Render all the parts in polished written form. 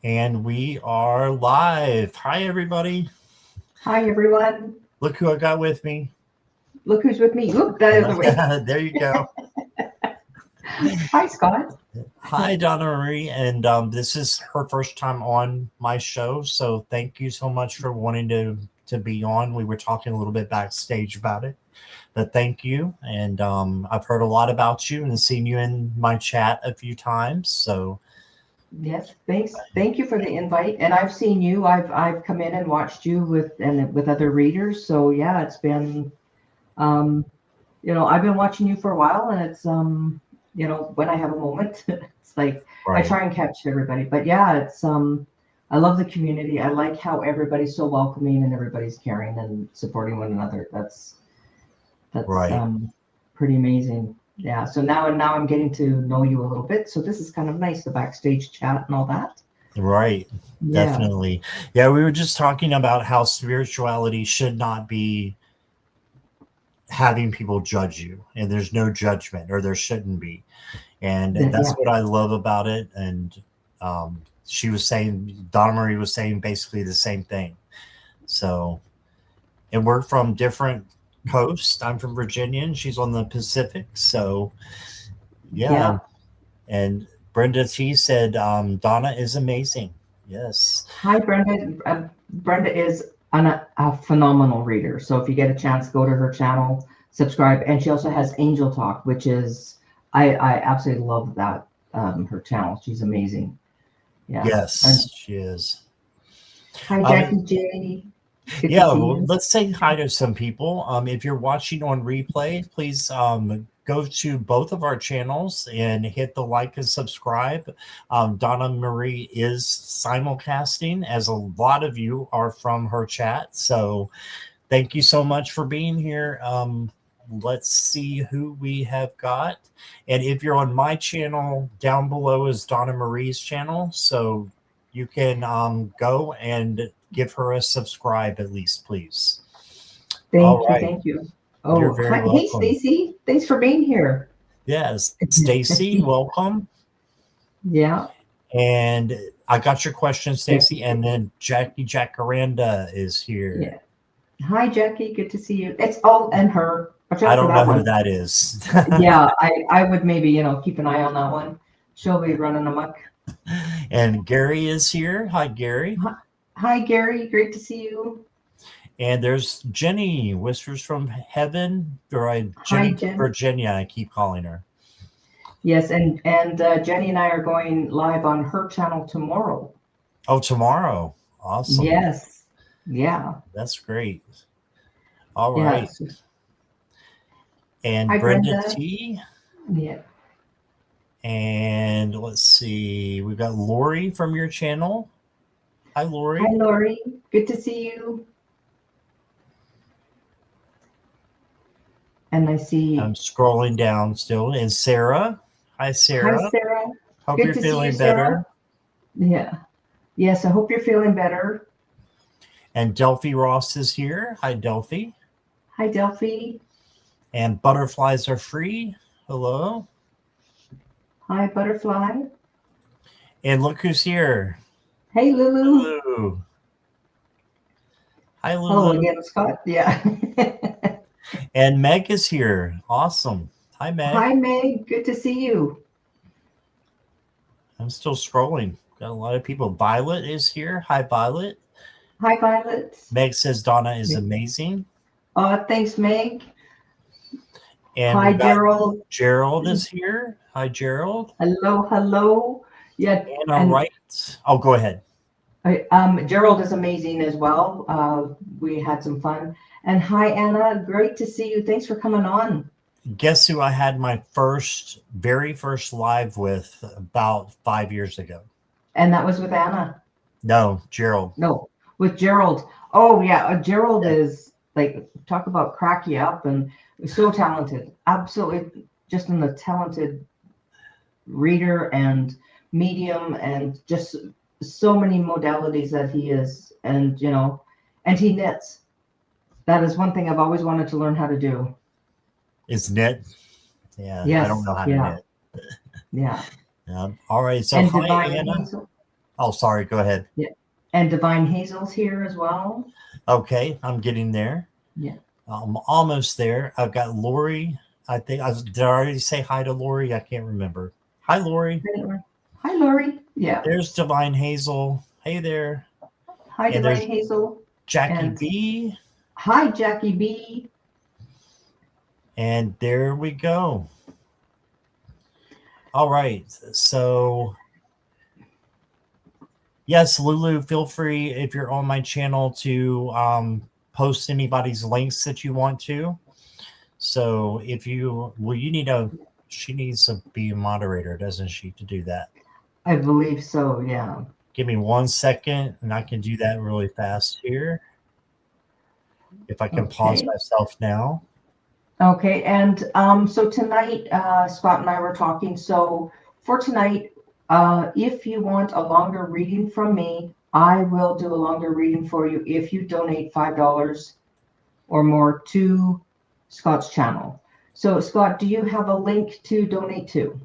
And we are live. Hi, everybody. Hi, everyone. Look who I got with me. Look who's with me. Oop, that other way. There you go. Hi, Scott. Hi, Donna Marie. And this is her first time on my show. So thank you so much for wanting to be on. We were talking a little bit backstage about it. But thank you. And I've heard a lot about you and seen you in my chat a few times. So Yes, thanks. Thank you for the invite. And I've seen you. I've come in and watched you with other readers. So yeah, it's been um, I've been watching you for a while, and it's when I have a moment, it's like I right. try and catch everybody. But yeah, it's I love the community. I like how everybody's so welcoming and everybody's caring and supporting one another. That's Right. pretty amazing. Yeah. So now I'm getting to know you a little bit. So this is kind of nice, the backstage chat and all that. Right. Yeah. Definitely. Yeah, we were just talking about how spirituality should not be having people judge you, and there's no judgment, or there shouldn't be. And that's Yeah. what I love about it. And she was saying, Donna Marie was saying basically the same thing. So, and we're from different coasts. I'm from Virginia and she's on the Pacific. So, yeah. Yeah. And Brenda T said, Donna is amazing. Yes. Hi, Brenda. Brenda is a phenomenal reader. So if you get a chance, go to her channel, subscribe. And she also has Angel Talk, which is, I absolutely love that, her channel. She's amazing. Yeah. And Yes, she is. hi, Um, Jackie J. Good to Yeah, see well, you. let's say hi to some people. If you're watching on replay, please go to both of our channels and hit the like and subscribe. Donna Marie is simulcasting, as a lot of you are from her chat. So thank you so much for being here. Let's see who we have got. And if you're on my channel, down below is Donna Marie's channel. So you can go and give her a subscribe at least, please. All Thank you. right. Thank you. You're Oh, very hi. Hey, welcome. Stacy. Thanks for being here. Yes. Stacy, welcome. Yeah. And I got your question, Stacy. Jackie. And then Jackie Jacaranda is here. Yeah. Hi, Jackie. Good to see you. It's all and her. Watch I out for don't know that who one. that is. Yeah, I would maybe, keep an eye on that one. She'll be running amok. And Gary is here. Hi, Gary. Hi, hi, Gary. Great to see you. And there's Jenny, Whispers from Heaven, or Hi, Jenny from Jen. Virginia. I keep calling her. Yes, and Jenny and I are going live on her channel tomorrow. Oh, tomorrow. Awesome. Yes. Yeah. That's great. All right. Yes. And Hi, Brenda Brenda. T. Yeah. And let's see. We've got Lori from your channel. Hi, Hi, Lori. Lori. Good to see you. And I I'm see. scrolling down still. And Sarah. Hi, Hi, Sarah. Sarah. Hope Good you're to see you, feeling Sarah. better. Yeah. Yes, I hope you're feeling better. And Delphi Ross is here. Hi, Delphi. Hi, Delphi. And Butterflies Are Free. Hello. Hi, Butterfly. And look who's here. Hey, Lulu. Lulu. Hi, Hello Lulu. again, Scott. Yeah. And Meg is here. Awesome. Hi, Hi, Meg. Meg. Good to see you. I'm still scrolling. Got a lot of people. Violet is here. Hi, Violet. Hi, Violet. Meg says Donna is amazing. Thanks, Meg. And Hi, we've got Gerald. Gerald is here. Hi, Gerald. Hello, hello. Yeah, And all and right. Oh, go ahead. Gerald is amazing as well. We had some fun. And hi, Anna. Great to see you. Thanks for coming on. Guess who I had my very first live with about 5 years ago? And that was with Anna. No, Gerald. No, with Gerald. Oh yeah, Gerald Yeah. is like talk about crack you up and so talented. Absolutely, just a talented reader and medium, and just so many modalities that he is, and and he knits. That is one thing I've always wanted to learn how to do. Is knit? Yeah, I don't Yes, know how to yeah, knit. yeah. All right. So And hi, Divine Anna. Hazel. Oh, sorry. Go ahead. Yeah. And Divine Hazel's here as well. Okay, I'm getting there. Yeah. I'm almost there. I've got Lori. I think did I already say hi to Lori? I can't remember. Hi, Lori. Hi, Lori. Yeah. There's Divine Hazel. Hey there. Hi, And Divine there's Hazel. Jackie And B. hi, Jackie B. And there we go. All right. So, yes, Lulu, feel free if you're on my channel to post anybody's links that you want to. So, if you, she needs to be a moderator, doesn't she, to do that? I believe so, yeah. Give me 1 second and I can do that really fast here. If I can pause myself now. Okay, and so tonight, Scott and I were talking. So for tonight, if you want a longer reading from me, I will do a longer reading for you if you donate $5 or more to Scott's channel. So Scott, do you have a link to donate to?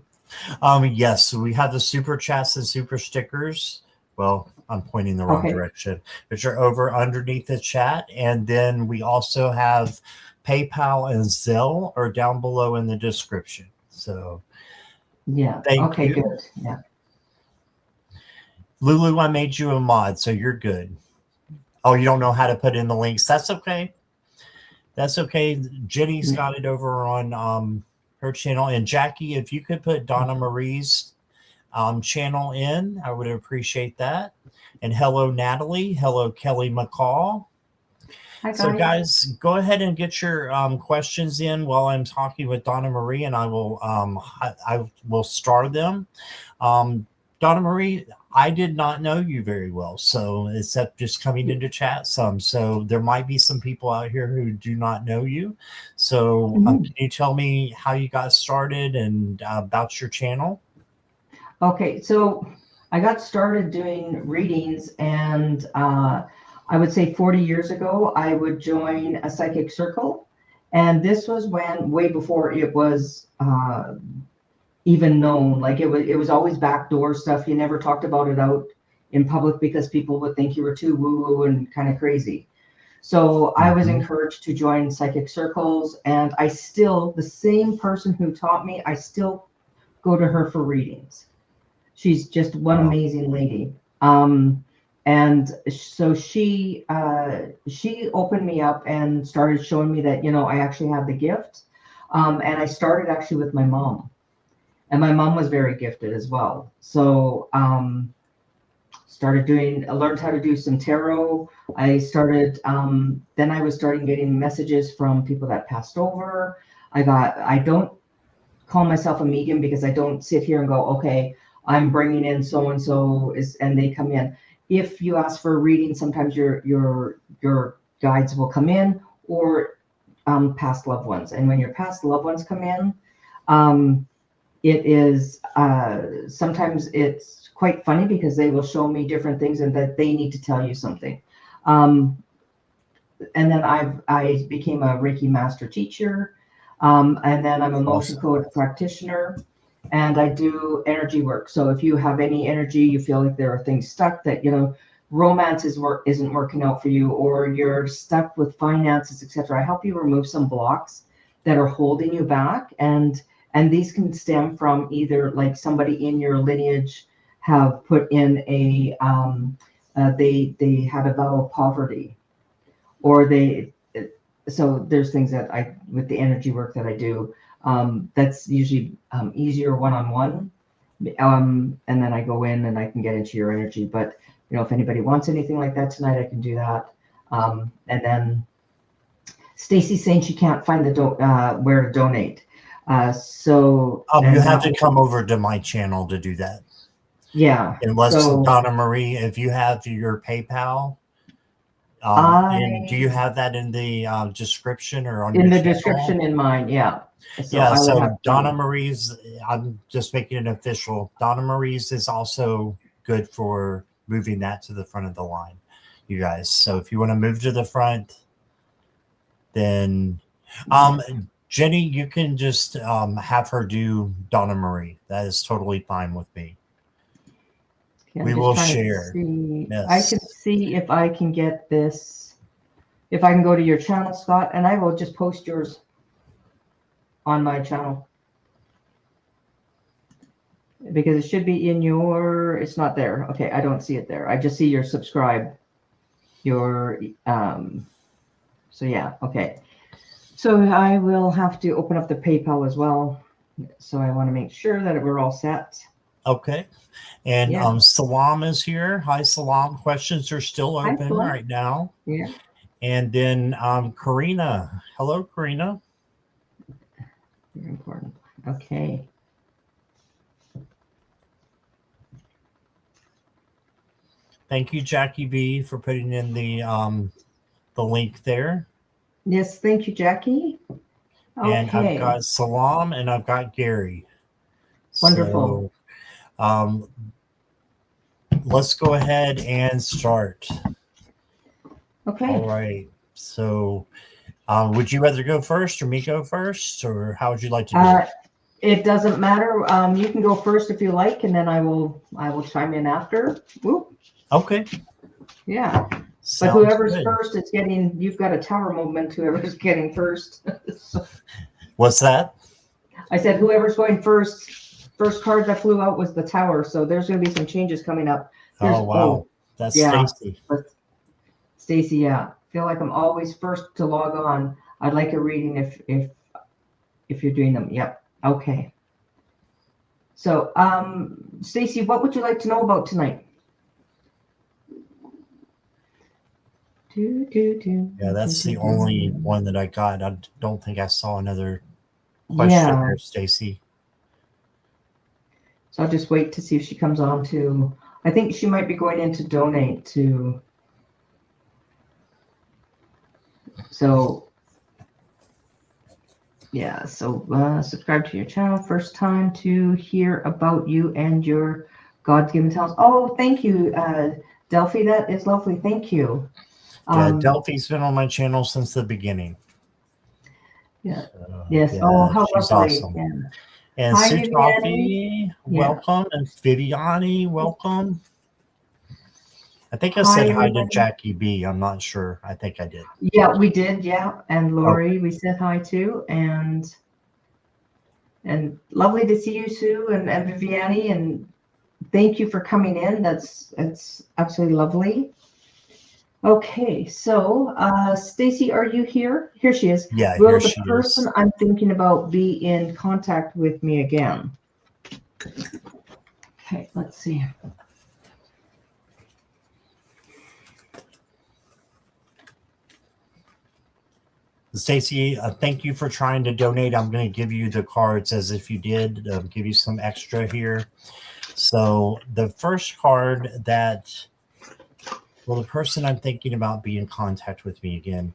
Yes, we have the super chats and super stickers. Well, I'm pointing the wrong direction, which are over underneath the chat. And then we also have PayPal and Zelle are down below in the description. So yeah. Thank you. Good. Yeah. Lulu, I made you a mod, so you're good. Oh, you don't know how to put in the links. That's okay. That's okay. Jenny's got it over on her channel. And Jackie, if you could put Donna Marie's channel in, I would appreciate that. And hello, Natalie. Hello, Kelly McCall. Hi, guys. So, guys, go ahead and get your questions in while I'm talking with Donna Marie, and I will star them. Donna Marie, I did not know you very well, so except just coming into chat some. So there might be some people out here who do not know you. So can you tell me how you got started and about your channel? Okay, so I got started doing readings, and I would say 40 years ago, I would join a psychic circle. And this was way before it was even known. Like it was always backdoor stuff. You never talked about it out in public because people would think you were too woo-woo and kind of crazy. So I was encouraged to join psychic circles, and the same person who taught me, I still go to her for readings. She's just one amazing lady. And so she opened me up and started showing me that, I actually have the gift. And I started actually with my mom. And my mom was very gifted as well. So I learned how to do some tarot. I started, then I was starting getting messages from people that passed over. I don't call myself a medium because I don't sit here and go, okay, I'm bringing in so-and-so and they come in. If you ask for a reading, sometimes your guides will come in, or past loved ones. And when your past loved ones come in, it is sometimes it's quite funny because they will show me different things and that they need to tell you something. And then I became a Reiki master teacher, and then I'm a motion code practitioner. And I do energy work. So if you have any energy, you feel like there are things stuck that, romance isn't working out for you, or you're stuck with finances, etc. I help you remove some blocks that are holding you back. And these can stem from either like somebody in your lineage have put in they had a vow of poverty, or so there's things that with the energy work that I do, that's usually easier one-on-one. And then I go in and I can get into your energy. But, if anybody wants anything like that tonight, I can do that. And then Stacy's saying she can't find where to donate. So you have to come over to my channel to do that. Yeah. Unless Donna Marie, if you have your PayPal, and do you have that in the description or on in your the description in mine? Yeah. So Donna Marie's, I'm just making it official. Donna Marie's is also good for moving that to the front of the line, you guys. So if you want to move to the front, then Jenny, you can just have her do Donna Marie. That is totally fine with me. Okay, We I'm just will trying to share. see. I Yes. can see if I can get this. If I can go to your channel, Scott, and I will just post yours on my channel because it should be in your. It's not there. Okay, I don't see it there. I just see your subscribe. Your So yeah, okay. So I will have to open up the PayPal as well. So I want to make sure that we're all set. Okay. And Yeah. Salam is here. Hi, Salam. Questions are still Hi, open Paul. right now. Yeah. And then Karina. Hello, Karina. Very important. Okay. Thank you, Jackie B, for putting in the link there. Yes, thank you, Jackie. And I've Okay. got Salam and I've got Gary. Wonderful. So let's go ahead and start. Okay. All right. So would you rather go first or me go first, or how would you like to do it? It doesn't matter. You can go first if you like, and then I will chime in after. Whoop. Okay. Yeah. Sounds But whoever's good. first is getting, you've got a tower movement, whoever's getting first. So, What's that? I said, whoever's going first card that flew out was the tower. So there's going to be some changes coming up. Oh, wow. That's yeah. Stacy. But Stacy, yeah. Feel like I'm always first to log on. I'd like a reading if you're doing them. Yep. Okay. So, Stacy, what would you like to know about tonight? Yeah, that's the only one that I got. I don't think I saw another question there, Stacy. So I'll just wait to see if she comes on to. I think she might be going in to donate to. So, yeah. So subscribe to your channel. First time to hear about you and your God's given talents. Oh, thank you, Delphi. That is lovely. Thank you. Yeah, Delphi's been on my channel since the beginning. Yeah. Yes. Yeah, Oh, how she's lovely. awesome. Yeah. And Hi, Sue Viviani. Toffee, welcome. And Viviani, welcome. I think I said hi to Jackie B. I'm not sure. I think I did. Yeah, we did. Yeah. And Lori, we said hi to. And lovely to see you, Sue and Viviani. And thank you for coming in. That's absolutely lovely. Okay, so Stacy, are you here? Here she is. Yeah, Will here the she person is. I'm thinking about be in contact with me again? Okay, let's see. Stacy, thank you for trying to donate. I'm going to give you the cards as if you did, give you some extra here. So the first card that, well, the person I'm thinking about be in contact with me again,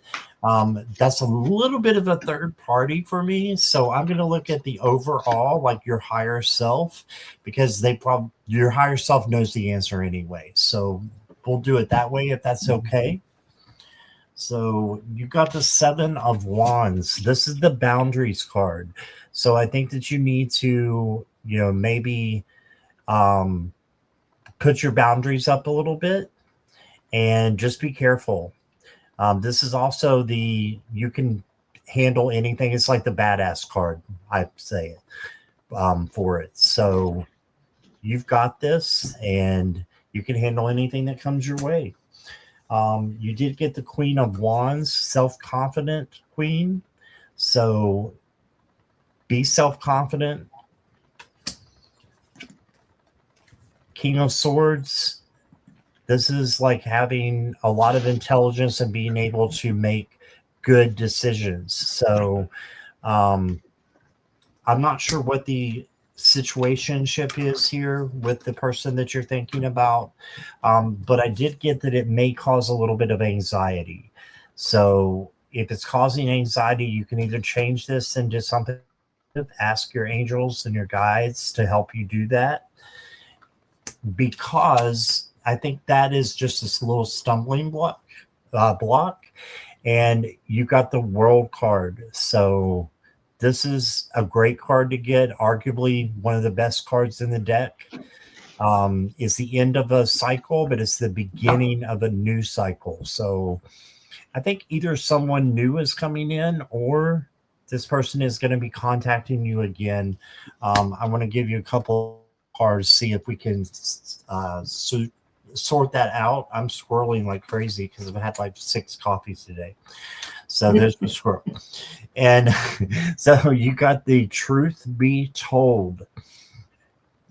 that's a little bit of a third party for me. So I'm going to look at the overall, like your higher self, because your higher self knows the answer anyway. So we'll do it that way if that's okay. So you got the 7 of Wands. This is the boundaries card. So I think that you need to, maybe put your boundaries up a little bit and just be careful. This is also you can handle anything. It's like the badass card, I say it, for it. So you've got this and you can handle anything that comes your way. You did get the Queen of Wands, self-confident queen. So be self-confident. King of Swords. This is like having a lot of intelligence and being able to make good decisions. So I'm not sure what the situationship is here with the person that you're thinking about. But I did get that it may cause a little bit of anxiety. So if it's causing anxiety, you can either change this into something, ask your angels and your guides to help you do that. Because I think that is just this little stumbling block. And you got the World card. So this is a great card to get, arguably one of the best cards in the deck. It's the end of a cycle, but it's the beginning of a new cycle. So I think either someone new is coming in or this person is going to be contacting you again. I want to give you a couple cards, see if we can sort that out. I'm swirling like crazy because I've had like 6 coffees today. So there's the squirrel. And so you got the truth be told.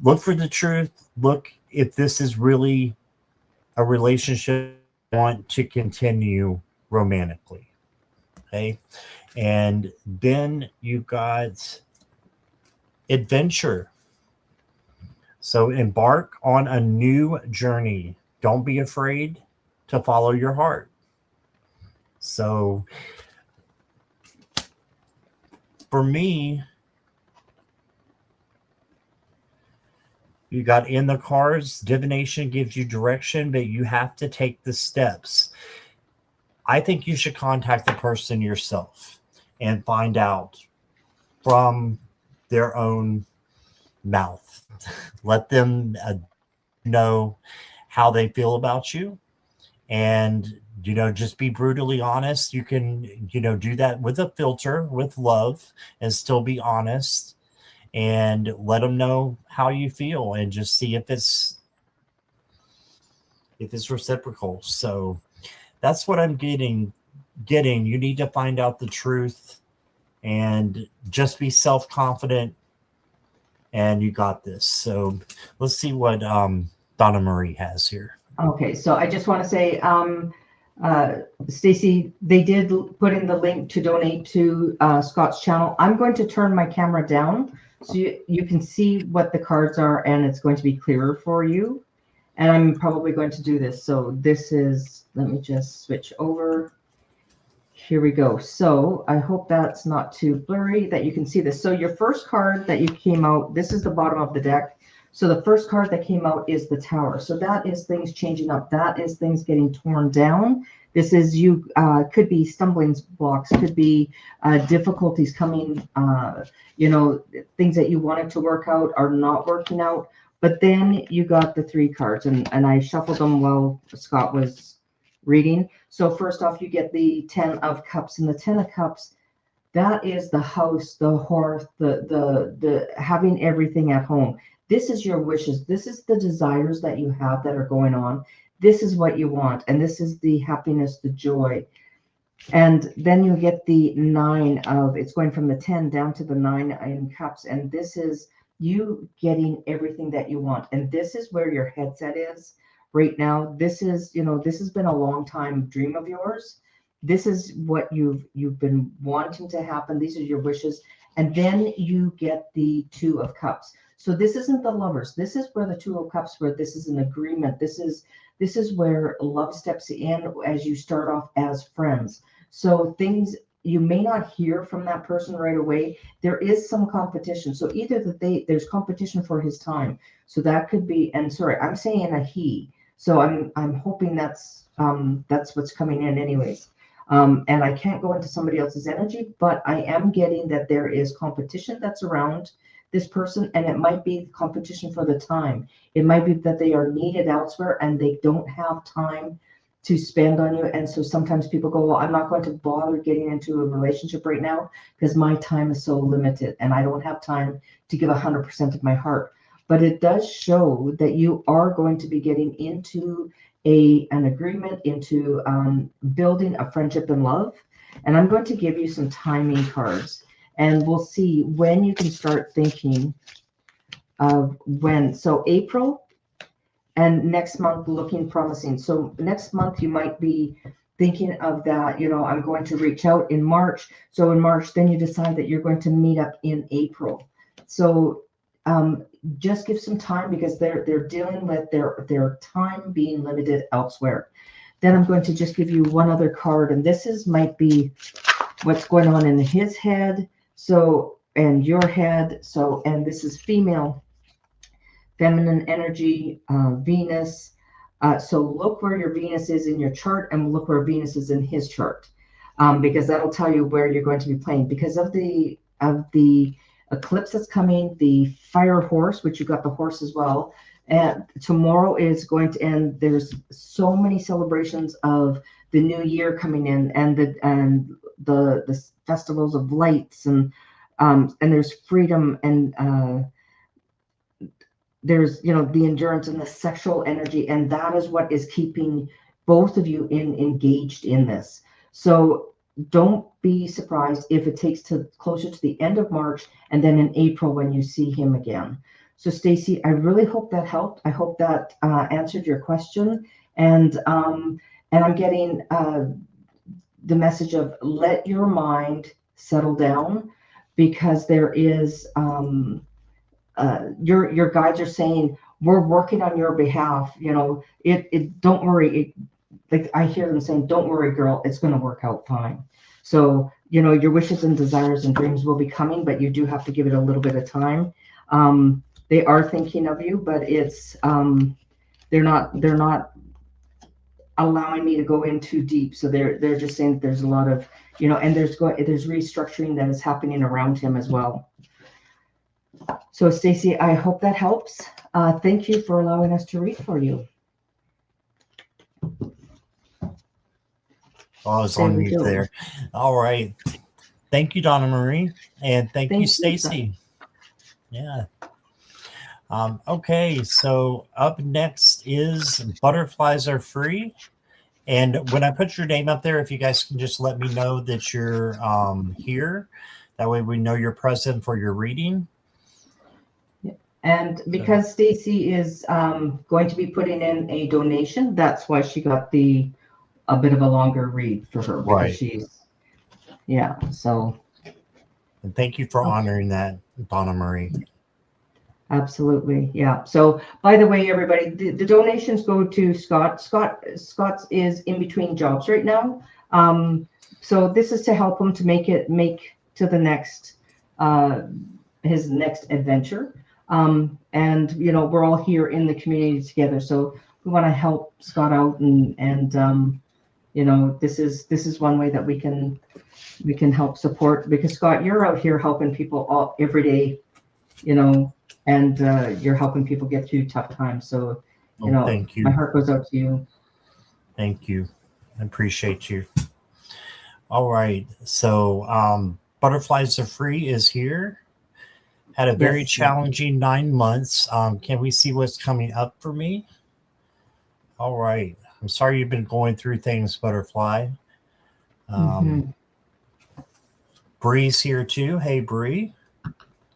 Look for the truth. Look if this is really a relationship you want to continue romantically. Okay. And then you got adventure. So embark on a new journey. Don't be afraid to follow your heart. So for me, you got in the cards, divination gives you direction, but you have to take the steps. I think you should contact the person yourself and find out from their own mouth. Let them know how they feel about you. And, just be brutally honest. You can, do that with a filter, with love, and still be honest. And let them know how you feel and just see if it's reciprocal. So that's what I'm getting. You need to find out the truth and just be self-confident, and you got this. So let's see what Donna Marie has here. Okay, so I just want to say, Stacy, they did put in the link to donate to Scott's channel. I'm going to turn my camera down so you can see what the cards are, and it's going to be clearer for you. And I'm probably going to do this. So this is, let me just switch over. Here we go. So I hope that's not too blurry, that you can see this. So your first card that you came out, this is the bottom of the deck. So the first card that came out is the Tower. So that is things changing up. That is things getting torn down. This is could be stumbling blocks, could be difficulties coming, things that you wanted to work out are not working out. But then you got the 3 cards, and I shuffled them while Scott was reading. So first off, you get the 10 of Cups, and the 10 of Cups, that is the house, the hearth, the having everything at home. This is your wishes. This is the desires that you have that are going on. This is what you want, and this is the happiness, the joy. And then you get the 9 of, it's going from the 10 down to the 9 in Cups, and this is you getting everything that you want. And this is where your headset is right now. This is, this has been a long time dream of yours. This is what you've been wanting to happen. These are your wishes. And then you get the 2 of Cups. So this isn't the Lovers. This is where the 2 of Cups, where this is an agreement. This is where love steps in as you start off as friends. So things you may not hear from that person right away. There is some competition. So either there's competition for his time. So that could be, and sorry, I'm saying a he. So I'm hoping that's what's coming in anyways. And I can't go into somebody else's energy, but I am getting that there is competition that's around this person, and it might be competition for the time. It might be that they are needed elsewhere and they don't have time to spend on you. And so sometimes people go, well, I'm not going to bother getting into a relationship right now because my time is so limited and I don't have time to give 100% of my heart. But it does show that you are going to be getting into an agreement, into building a friendship and love. And I'm going to give you some timing cards, and we'll see when you can start thinking of when. So April and next month looking promising. So next month you might be thinking of that, I'm going to reach out in March. So in March, then you decide that you're going to meet up in April. So just give some time, because they're dealing with their time being limited elsewhere. Then I'm going to just give you one other card, and this might be what's going on in his head. So, and your head. So, and this is female, feminine energy, Venus. So look where your Venus is in your chart, and look where Venus is in his chart, because that'll tell you where you're going to be playing. Because of the eclipse that's coming, the fire horse, which you got the horse as well, And tomorrow is going to end. There's so many celebrations of the new year coming in, and the festivals of lights, and there's freedom, and there's the endurance and the sexual energy, and that is what is keeping both of you engaged in this. So don't be surprised if it takes to closer to the end of March and then in April when you see him again. So Stacy, I really hope that helped. I hope that answered your question, and I'm getting the message of let your mind settle down, because there is your guides are saying we're working on your behalf. It don't worry. Like I hear them saying, don't worry, girl, it's going to work out fine. So your wishes and desires and dreams will be coming, but you do have to give it a little bit of time. They are thinking of you, but it's they're not allowing me to go in too deep. So they're just saying that there's a lot of and there's restructuring that is happening around him as well. So Stacy, I hope that helps. Thank you for allowing us to read for you. I was on mute there. All right. Thank you, Donna Marie. And thank you, Stacy. Yeah. Okay, so up next is Butterflies Are Free. And when I put your name up there, if you guys can just let me know that you're here. That way we know you're present for your reading. And because Stacy is going to be putting in a donation, that's why she got a bit of a longer read for her. Because she's, so. And thank you for honoring that, Donna Marie. Absolutely. Yeah. So by the way, everybody, the donations go to Scott. Scott's is in between jobs right now. So this is to help him to make to the next, his next adventure. And we're all here in the community together. So we want to help Scott out, and this is one way that we can help support, because Scott, you're out here helping people every day, and you're helping people get through tough times. So, thank you. My heart goes out to you. Thank you. I appreciate you. All right. So, Butterflies Are Free is here. Had a very challenging 9 months. Can we see what's coming up for me? All right. I'm sorry you've been going through things, Butterfly. Bree's here too. Hey, Bree.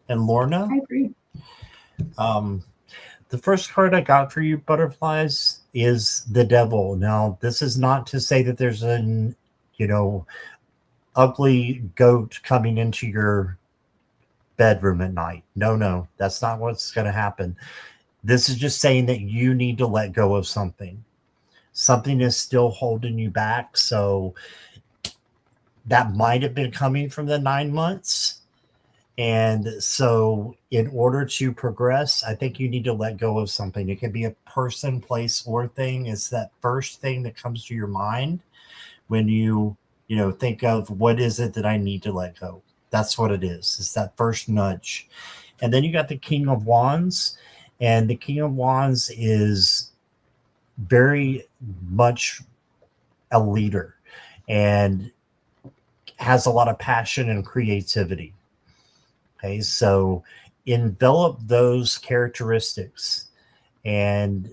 And Lorna. Hi, Bree. The first card I got for you, Butterflies, is the Devil. Now, this is not to say that there's an, ugly goat coming into your bedroom at night. No, that's not what's going to happen. This is just saying that you need to let go of something. Something is still holding you back. So that might have been coming from the 9 months. And so in order to progress, I think you need to let go of something. It can be a person, place, or thing. It's that first thing that comes to your mind when you think of what is it that I need to let go. That's what it is. It's that first nudge. And then you got the King of Wands. And the King of Wands is very much a leader and has a lot of passion and creativity. Okay, so envelop those characteristics. And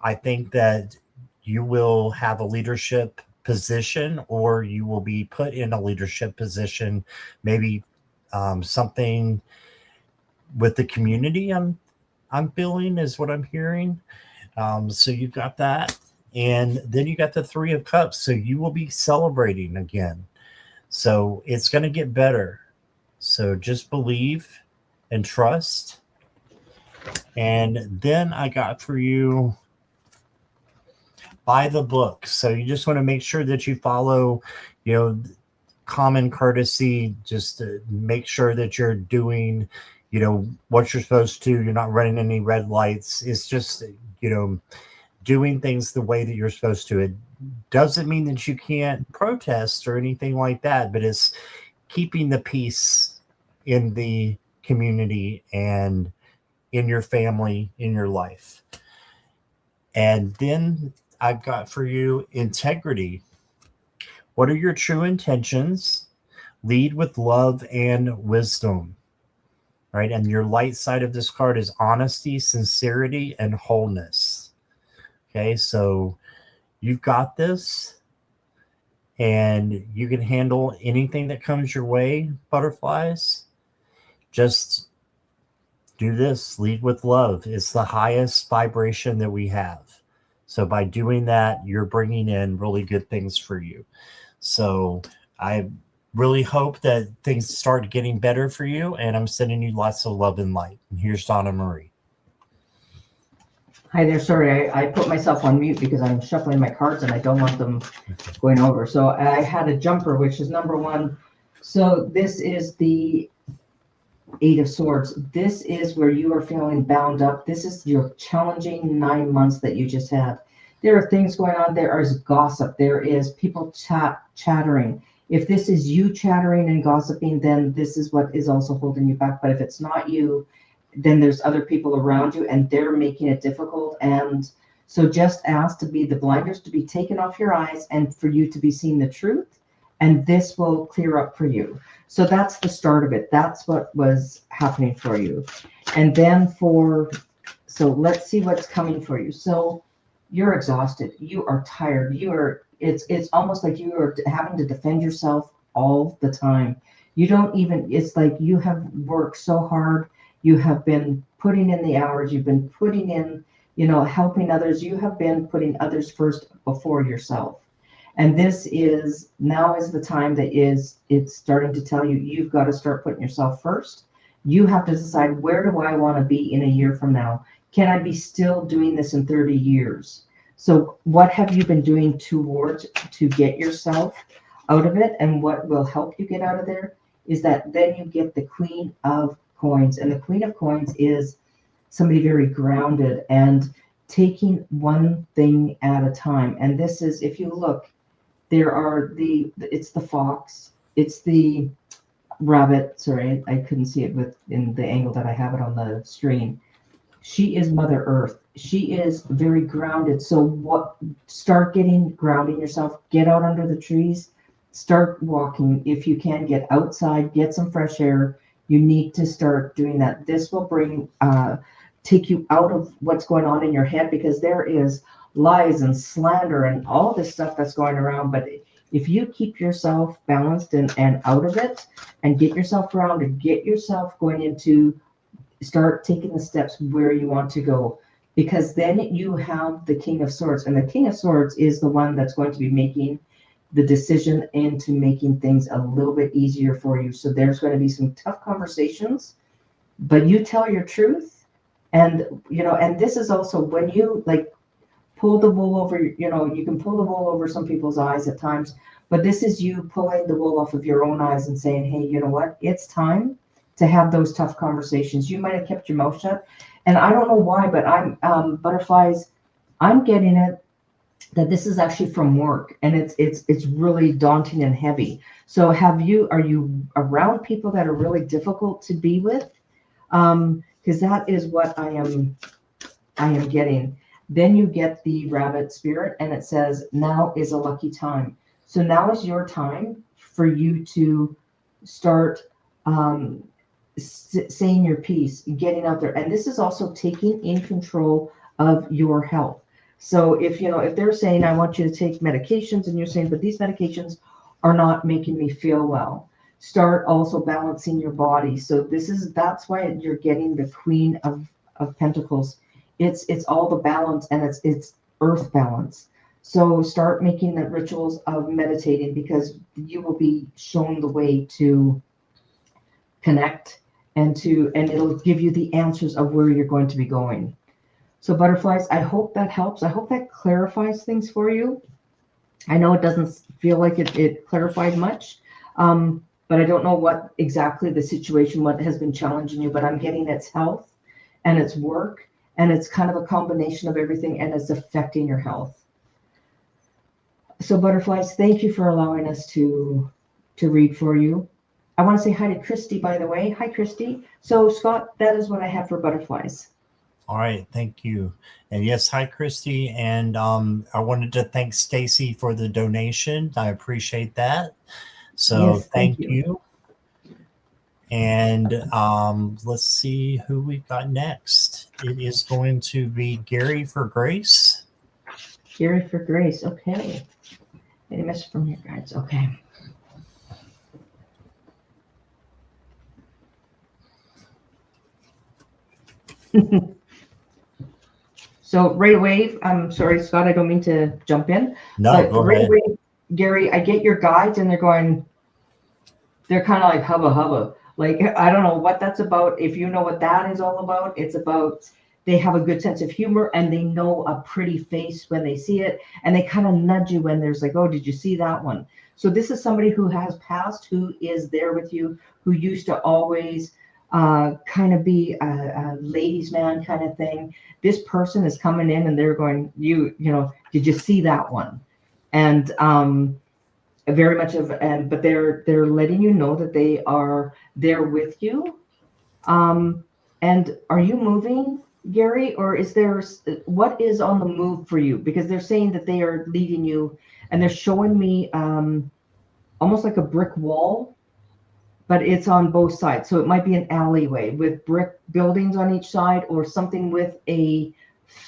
I think that you will have a leadership position, or you will be put in a leadership position, maybe something with the community I'm feeling is what I'm hearing. So you've got that. And then you got the Three of Cups. So you will be celebrating again. So it's going to get better. So just believe and trust. And then I got for you By the Book. So you just want to make sure that you follow, common courtesy. Just to make sure that you're doing, what you're supposed to. You're not running any red lights. It's just, doing things the way that you're supposed to. It doesn't mean that you can't protest or anything like that, but it's keeping the peace in the community and in your family, in your life. And then I've got for you integrity. What are your true intentions? Lead with love and wisdom. Right? And your light side of this card is honesty, sincerity, and wholeness. Okay, so you've got this, and you can handle anything that comes your way, butterflies. Just do this. Lead with love. It's the highest vibration that we have. So by doing that, you're bringing in really good things for you. So I really hope that things start getting better for you, and I'm sending you lots of love and light. And here's Donna Marie. Hi there. Sorry, I put myself on mute because I'm shuffling my cards and I don't want them going over. So I had a jumper, which is number 1. So this is the 8 of Swords. This is where you are feeling bound up. This is your challenging 9 months that you just had. There are things going on. There is gossip. There is people chattering. If this is you chattering and gossiping, then this is what is also holding you back. But if it's not you, then there's other people around you and they're making it difficult. And so just ask to be the blinders to be taken off your eyes and for you to be seeing the truth. And this will clear up for you. So that's the start of it. That's what was happening for you. And then so let's see what's coming for you. So you're exhausted. You are tired. It's almost like you are having to defend yourself all the time. You don't even, it's like you have worked so hard. You have been putting in the hours. You've been putting in, helping others. You have been putting others first before yourself. And now is the time that it's starting to tell you, you've got to start putting yourself first. You have to decide, where do I want to be in a year from now? Can I be still doing this in 30 years? So what have you been doing to get yourself out of it? And what will help you get out of there is that then you get the Queen of Coins. And the Queen of Coins is somebody very grounded and taking one thing at a time. And this is, if you look, it's the fox, it's the rabbit. Sorry, I couldn't see it in the angle that I have it on the screen. She is Mother Earth. She is very grounded. So start grounding yourself, get out under the trees, start walking. If you can, get outside, get some fresh air. You need to start doing that. This will take you out of what's going on in your head, because there is lies and slander and all this stuff that's going around. But if you keep yourself balanced and out of it and get yourself grounded, get yourself going into, start taking the steps where you want to go, because then you have the King of Swords, and the King of Swords is the one that's going to be making the decision into making things a little bit easier for you. So there's going to be some tough conversations, but you tell your truth. And, and this is also when you pull the wool over, you can pull the wool over some people's eyes at times, but this is you pulling the wool off of your own eyes and saying, hey, you know what? It's time to have those tough conversations. You might have kept your mouth shut. And I don't know why, but butterflies, I'm getting it that this is actually from work, and it's really daunting and heavy. So are you around people that are really difficult to be with? Because that is what I am getting. Then you get the rabbit spirit, and it says, now is a lucky time. So now is your time for you to start saying your piece, getting out there. And this is also taking in control of your health. So if they're saying, I want you to take medications, and you're saying, but these medications are not making me feel well, start also balancing your body. So that's why you're getting the Queen of Pentacles. It's all the balance, and it's earth balance. So start making the rituals of meditating, because you will be shown the way to connect and it'll give you the answers of where you're going to be going. So butterflies, I hope that helps. I hope that clarifies things for you. I know it doesn't feel like it clarified much, but I don't know what exactly the situation, what has been challenging you, but I'm getting its health and its work, and it's kind of a combination of everything, and it's affecting your health. So butterflies, thank you for allowing us to read for you. I want to say hi to Christie, by the way. Hi, Christie. So, Scott, that is what I have for butterflies. All right, thank you. And yes, hi, Christy. And I wanted to thank Stacy for the donation. I appreciate that. So Yes, thank thank you. you. And let's see who we got next. It is going to be Gary for Grace. Gary for Grace. Okay. Any message from your guides? Okay. So right away, I'm sorry, Scott, I don't mean to jump in, No, but go right ahead. away, Gary, I get your guides and they're kind of like hubba hubba. Like, I don't know what that's about. If you know what that is all about, it's about they have a good sense of humor and they know a pretty face when they see it. And they kind of nudge you when there's like, oh, did you see that one? So this is somebody who has passed, who is there with you, who used to always kind of be a ladies' man kind of thing. This person is coming in and they're going, you know, did you see that one? And very much of, and but they're letting you know that they are there with you. And are you moving, Gary, or is there what is on the move for you? Because they're saying that they are leading you, and they're showing me almost like a brick wall, but it's on both sides. So it might be an alleyway with brick buildings on each side, or something with a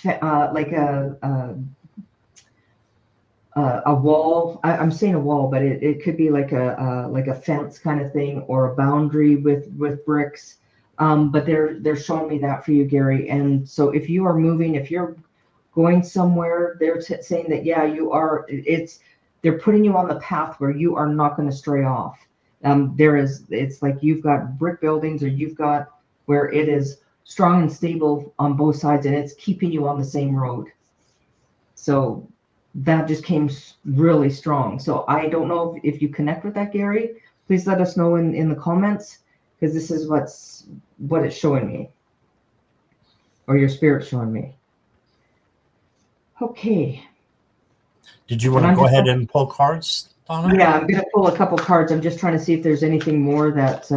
like a wall. I'm saying a wall, but it could be like a fence kind of thing, or a boundary with bricks. But they're showing me that for you, Gary. And so if you are moving, if you're going somewhere, they're saying that yeah, you are. They're putting you on the path where you are not going to stray off. It's like you've got brick buildings, or you've got where it is strong and stable on both sides, and it's keeping you on the same road. So that just came really strong. So I don't know if you connect with that, Gary. Please let us know in the comments, because this is what it's showing me, or your spirit's showing me. Okay. Did you want to go ahead and pull cards, Donna? Yeah, I'm going to pull a couple cards. I'm just trying to see if there's anything more that.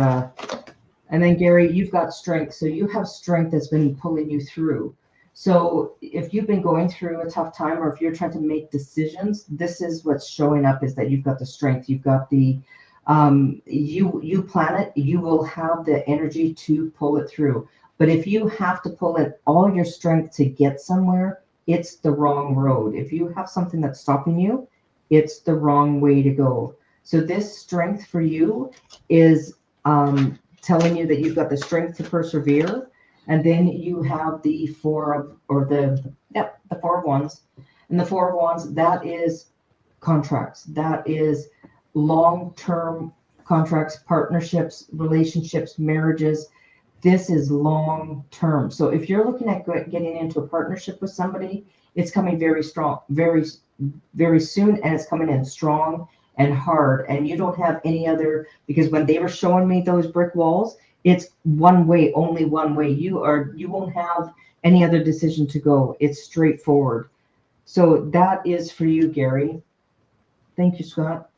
And then Gary, you've got strength. So you have strength that's been pulling you through. So if you've been going through a tough time, or if you're trying to make decisions, this is what's showing up, is that you've got the strength. You've got the, you plan it, you will have the energy to pull it through. But if you have to pull it all your strength to get somewhere, it's the wrong road. If you have something that's stopping you, it's the wrong way to go. So this strength for you is telling you that you've got the strength to persevere. And then you have the the Four of Wands. And the Four of Wands, that is contracts. That is long-term contracts, partnerships, relationships, marriages. This is long-term. So if you're looking at getting into a partnership with somebody, it's coming very strong, very, very soon, and it's coming in strong and hard. And you don't have any other, because when they were showing me those brick walls, it's one way, only one way. You won't have any other decision to go. It's straightforward. So that is for you, Gary. Thank you, Scott.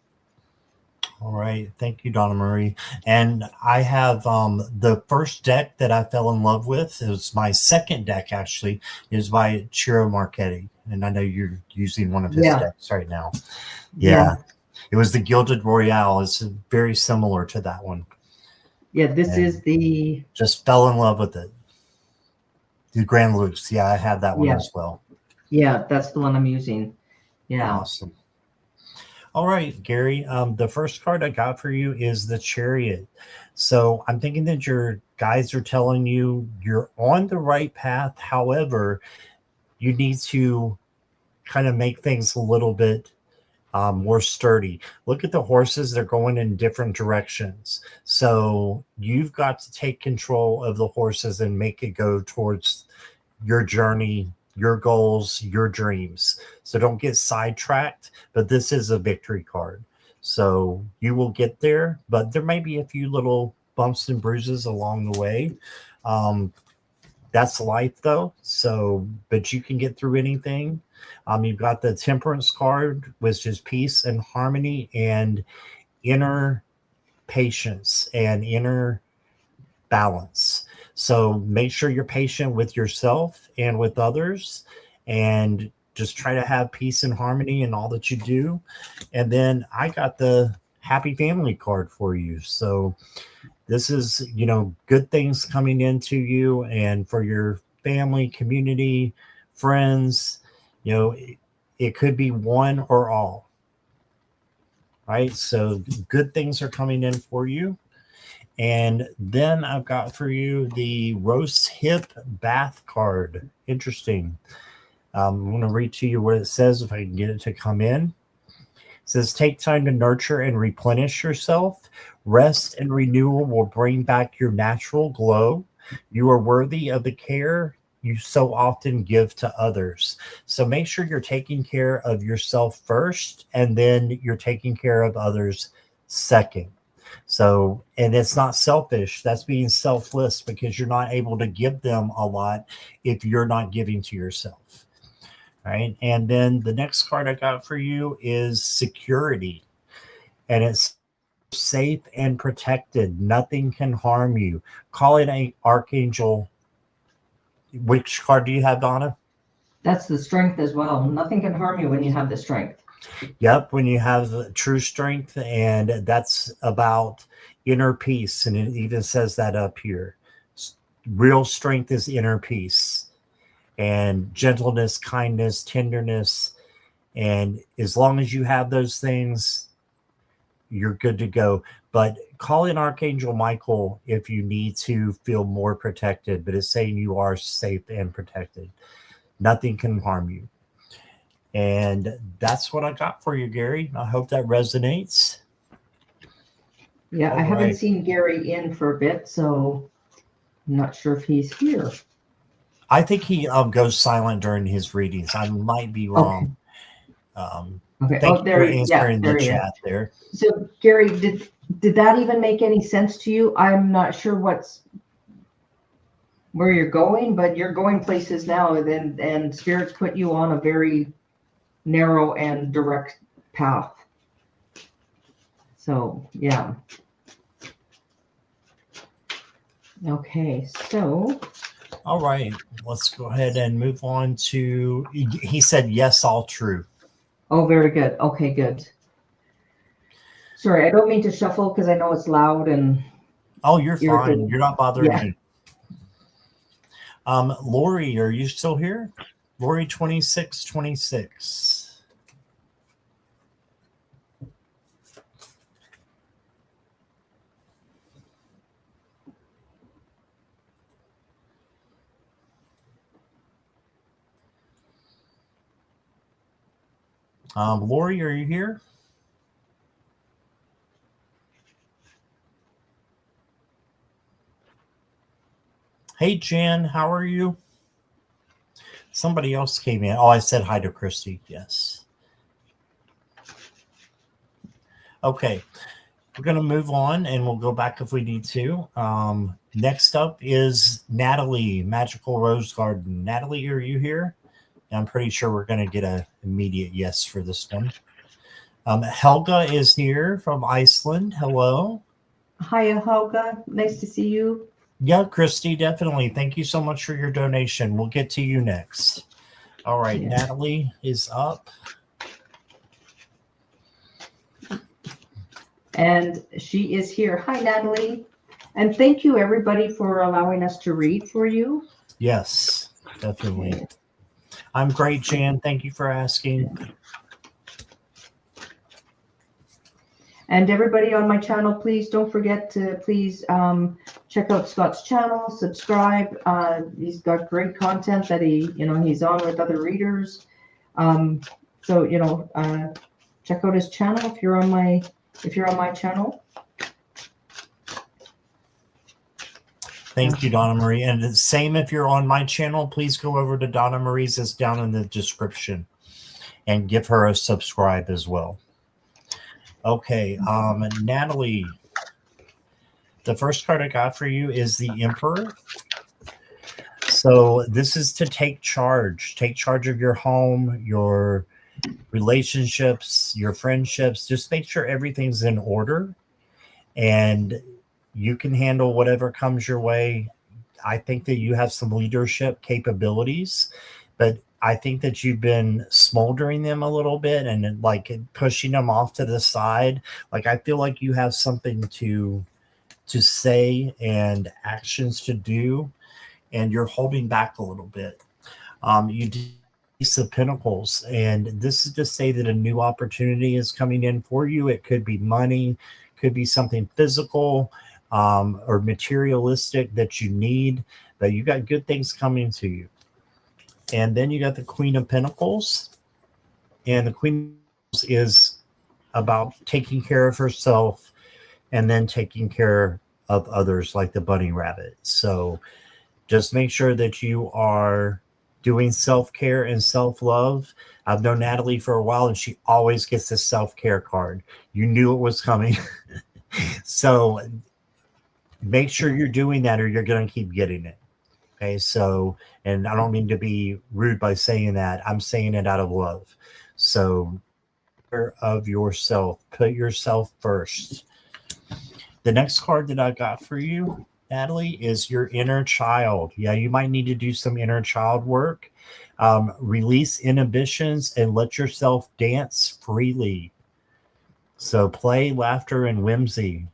All right. Thank you, Donna Marie. And I have the first deck that I fell in love with. It was my second deck, actually, is by Ciro Marchetti. And I know you're using one of his decks right now. Yeah. It was the Gilded Royale. It's very similar to that one. Yeah, this is the... Just fell in love with it. The Grand Luce. Yeah, I have that one as well. Yeah, that's the one I'm using. Yeah. Awesome. All right, Gary. The first card I got for you is the Chariot. So I'm thinking that your guides are telling you you're on the right path. However, you need to kind of make things a little bit more sturdy. Look at the horses. They're going in different directions. So you've got to take control of the horses and make it go towards your journey, your goals, your dreams. So don't get sidetracked, but this is a victory card. So you will get there, but there may be a few little bumps and bruises along the way. That's life though. So, but you can get through anything. You've got the Temperance card, which is peace and harmony and inner patience and inner balance. So make sure you're patient with yourself and with others, and just try to have peace and harmony in all that you do. And then I got the happy family card for you. So this is, good things coming into you and for your family, community, friends. It could be one or all. Right? So good things are coming in for you. And then I've got for you the roast hip bath card. Interesting. I'm going to read to you what it says if I can get it to come in. It says, take time to nurture and replenish yourself. Rest and renewal will bring back your natural glow. You are worthy of the care you so often give to others. So make sure you're taking care of yourself first, and then you're taking care of others second. So, and it's not selfish. That's being selfless, because you're not able to give them a lot if you're not giving to yourself. Right. And then the next card I got for you is security. And it's safe and protected. Nothing can harm you. Call it an archangel. Which card do you have, Donna? That's the strength as well. Nothing can harm you when you have the strength. Yep, when you have true strength, and that's about inner peace. And it even says that up here. Real strength is inner peace, and gentleness, kindness, tenderness. And as long as you have those things, you're good to go. But call in Archangel Michael if you need to feel more protected. But it's saying you are safe and protected. Nothing can harm you. And that's what I got for you, Gary. I hope that resonates. Yeah, All I haven't right. seen Gary in for a bit, so I'm not sure if he's here. I think he goes silent during his readings. I might be wrong. Okay. Thank you for there answering the he is. chat there. So Gary, did that even make any sense to you? I'm not sure where you're going, but you're going places now, and spirits put you on a very narrow and direct path. So yeah. Okay, so All right, let's go ahead and move on to, he said, yes, all true. oh, very good. Okay, good. Sorry, I don't mean to shuffle because I know it's loud and Oh, you're irritating. fine. You're not bothering Yeah. me. Lori, are you still here? Lori 2626. Lori, are you here? Hey, Jan, how are you? Somebody else came in. Oh, I said hi to Christie. Yes. Okay. We're going to move on, and we'll go back if we need to. Next up is Natalie, Magical Rose Garden. Natalie, are you here? I'm pretty sure we're going to get an immediate yes for this one. Helga is here from Iceland. Hello. Hiya, Helga. Nice to see you. Yeah, Christy, definitely. Thank you so much for your donation. We'll get to you next. All right, yeah. Natalie is up. And she is here. Hi, Natalie. And thank you, everybody, for allowing us to read for you. Yes, definitely. Okay. I'm great, Jan. Thank you for asking. And everybody on my channel, please don't forget to check out Scott's channel, subscribe. He's got great content that he's on with other readers. So check out his channel if you're on my channel. Thank you, Donna Marie. And the same if you're on my channel, please go over to Donna Marie's. It's down in the description, and give her a subscribe as well. Okay, Natalie, the first card I got for you is the Emperor. So this is to take charge of your home, your relationships, your friendships. Just make sure everything's in order. and you can handle whatever comes your way. I think that you have some leadership capabilities, but I think that you've been smoldering them a little bit and like pushing them off to the side. Like I feel like you have something to say and actions to do, and you're holding back a little bit. You do Ace of Pentacles, and this is to say that a new opportunity is coming in for you. It could be money, could be something physical or materialistic that you need, but you got good things coming to you. And then you got the Queen of Pentacles, and the Queen of Pentacles is about taking care of herself and then taking care of others, like the bunny rabbit. So just make sure that you are doing self-care and self-love. I've known Natalie for a while, and she always gets this self-care card. You knew it was coming. So make sure you're doing that, or you're going to keep getting it. Okay, so, and I don't mean to be rude by saying that. I'm saying it out of love. So, care of yourself. Put yourself first. The next card that I got for you, Natalie, is your inner child. Yeah, you might need to do some inner child work. Release inhibitions and let yourself dance freely. So play, laughter, and whimsy.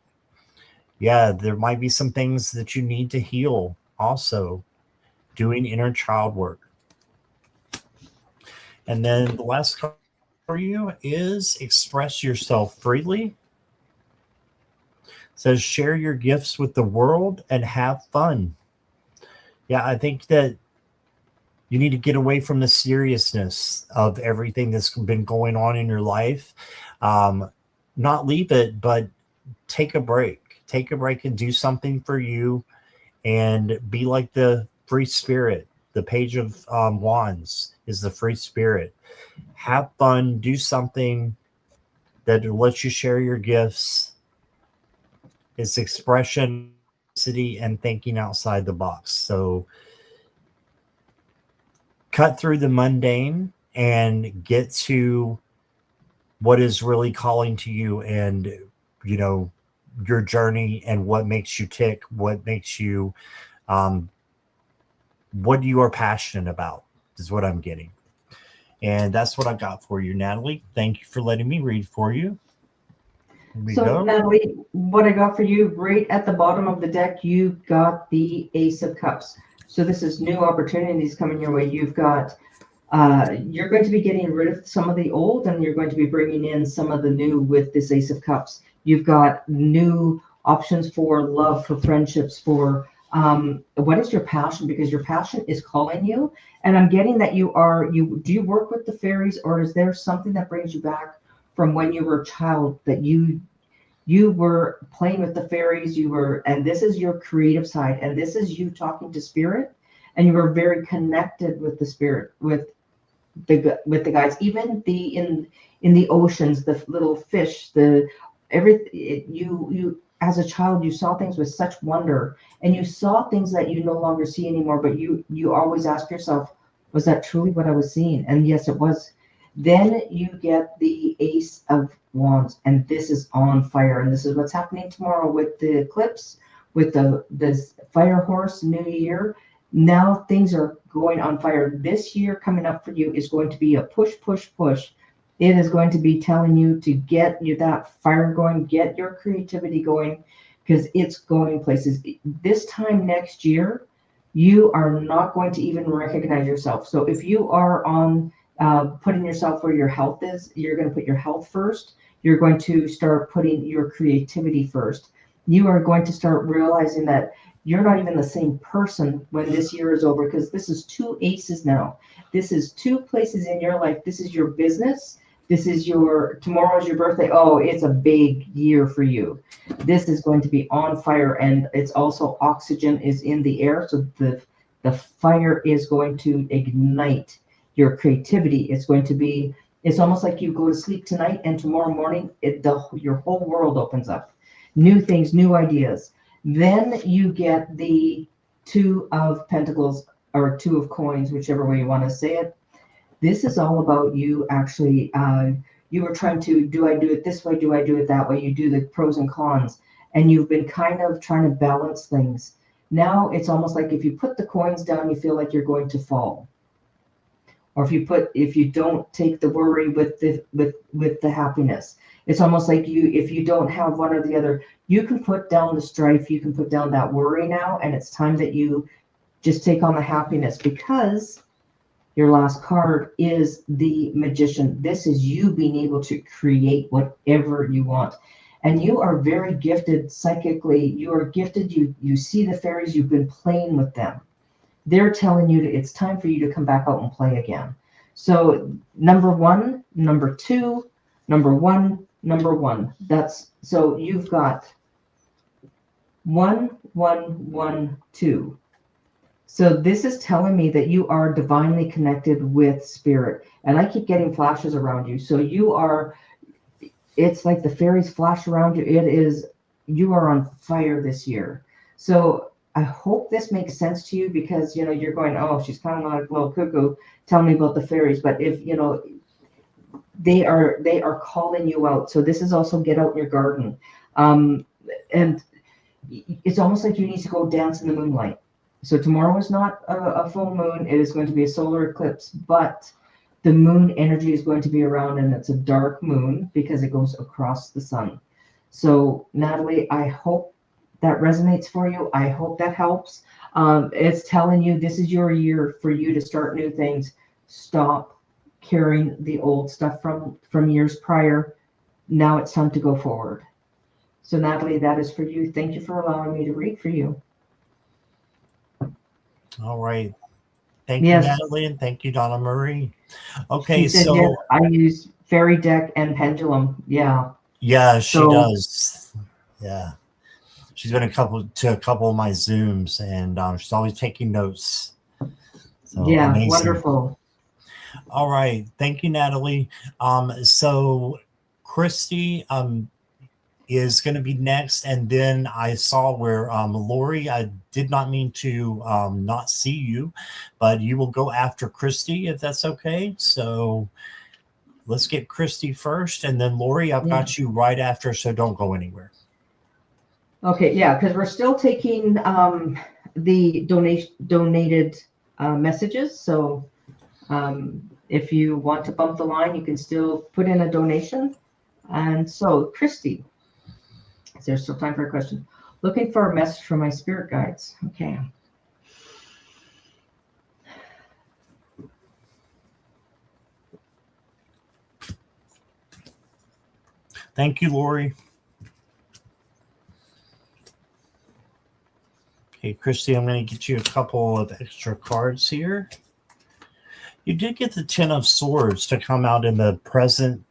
Yeah, there might be some things that you need to heal also. Doing inner child work. And then the last card for you is express yourself freely. Says share your gifts with the world and have fun. Yeah, I think that you need to get away from the seriousness of everything that's been going on in your life. Not leave it, but take a break. Take a break and do something for you, and be like the free spirit. The Page of Wands is the free spirit. Have fun. Do something that lets you share your gifts. It's expression, and thinking outside the box. So cut through the mundane and get to what is really calling to you, and you know, your journey and what makes you tick, what makes you what you are passionate about is what I'm getting. And that's what I got for you, Natalie. Thank you for letting me read for you. So, Natalie, what I got for you, right at the bottom of the deck, you got the Ace of Cups. So this is new opportunities coming your way. You've got, you're going to be getting rid of some of the old, and you're going to be bringing in some of the new with this Ace of Cups. You've got new options for love, for friendships, for what is your passion? Because your passion is calling you. And I'm getting that do you work with the fairies, or is there something that brings you back from when you were a child, that you were playing with the fairies, and this is your creative side, and this is you talking to spirit, and you were very connected with the spirit, with the guys, even in the oceans, the little fish, you as a child, you saw things with such wonder, and you saw things that you no longer see anymore, but you always ask yourself, was that truly what I was seeing? And yes, it was. Then you get the Ace of Wands, and this is on fire. And this is what's happening tomorrow with the eclipse, with this fire horse new year. Now things are going on fire. This year coming up for you is going to be a push, push, push. It is going to be telling you to get that fire going, get your creativity going, because it's going places. This time next year, you are not going to even recognize yourself. So if you are on putting yourself where your health is, you're going to put your health first. You're going to start putting your creativity first. You are going to start realizing that you're not even the same person when this year is over, because this is two aces now. This is two places in your life. This is your business. This is tomorrow is your birthday. Oh, it's a big year for you. This is going to be on fire, and it's also oxygen is in the air. So the fire is going to ignite your creativity. It's almost like you go to sleep tonight, and tomorrow morning, your whole world opens up. New things, new ideas. Then you get the Two of Pentacles, or Two of Coins, whichever way you want to say it. This is all about you actually, you were trying to, do I do it this way? Do I do it that way? You do the pros and cons. and you've been kind of trying to balance things. Now it's almost like if you put the coins down, you feel like you're going to fall. Or if you don't take the worry with the happiness, it's almost like if you don't have one or the other, you can put down the strife, you can put down that worry now, and it's time that you just take on the happiness, because your last card is the Magician. This is you being able to create whatever you want. And you are very gifted psychically. You are gifted. You see the fairies. You've been playing with them. They're telling you that it's time for you to come back out and play again. So number 1, number 2, number 1, number 1. So you've got 1, 1, 1, 2. So this is telling me that you are divinely connected with spirit. And I keep getting flashes around you. So it's like the fairies flash around you. You are on fire this year. So I hope this makes sense to you, because, you're going, oh, she's kind of like a little cuckoo. Tell me about the fairies. But if, they are calling you out. So this is also get out in your garden. And it's almost like you need to go dance in the moonlight. So tomorrow is not a full moon. It is going to be a solar eclipse, but the moon energy is going to be around, and it's a dark moon because it goes across the sun. So Natalie, I hope that resonates for you. I hope that helps. It's telling you this is your year for you to start new things. Stop carrying the old stuff from years prior. Now it's time to go forward. So Natalie, that is for you. Thank you for allowing me to read for you. All right. Thank you, Natalie, and thank you, Donna Marie. Okay, she said, so yes, I use fairy deck and pendulum. Yeah. Yeah, she does. Yeah. She's been to a couple of my Zooms, and she's always taking notes. So yeah, amazing. Wonderful. All right. Thank you, Natalie. So Christie is going to be next, and then I saw where Lori, I did not mean to not see you, but you will go after Christie if that's okay. So let's get Christie first, and then Lori, I've got you right after, so don't go anywhere. Okay, yeah, because we're still taking the donated messages. So if you want to bump the line, you can still put in a donation. And so, Christie, is there still time for a question? Looking for a message from my spirit guides. Okay. Thank you, Lori. Okay, Christie, I'm going to get you a couple of extra cards here. You did get the 10 of Swords to come out in the present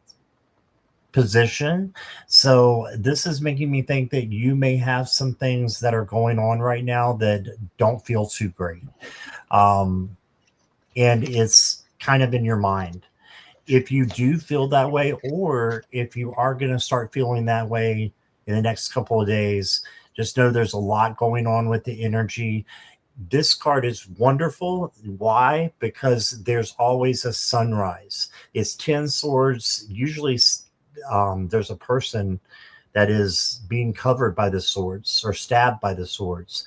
position. So this is making me think that you may have some things that are going on right now that don't feel too great. And it's kind of in your mind. If you do feel that way, or if you are going to start feeling that way in the next couple of days, just know there's a lot going on with the energy. This card is wonderful. Why? Because there's always a sunrise. It's 10 swords. Usually there's a person that is being covered by the swords or stabbed by the swords.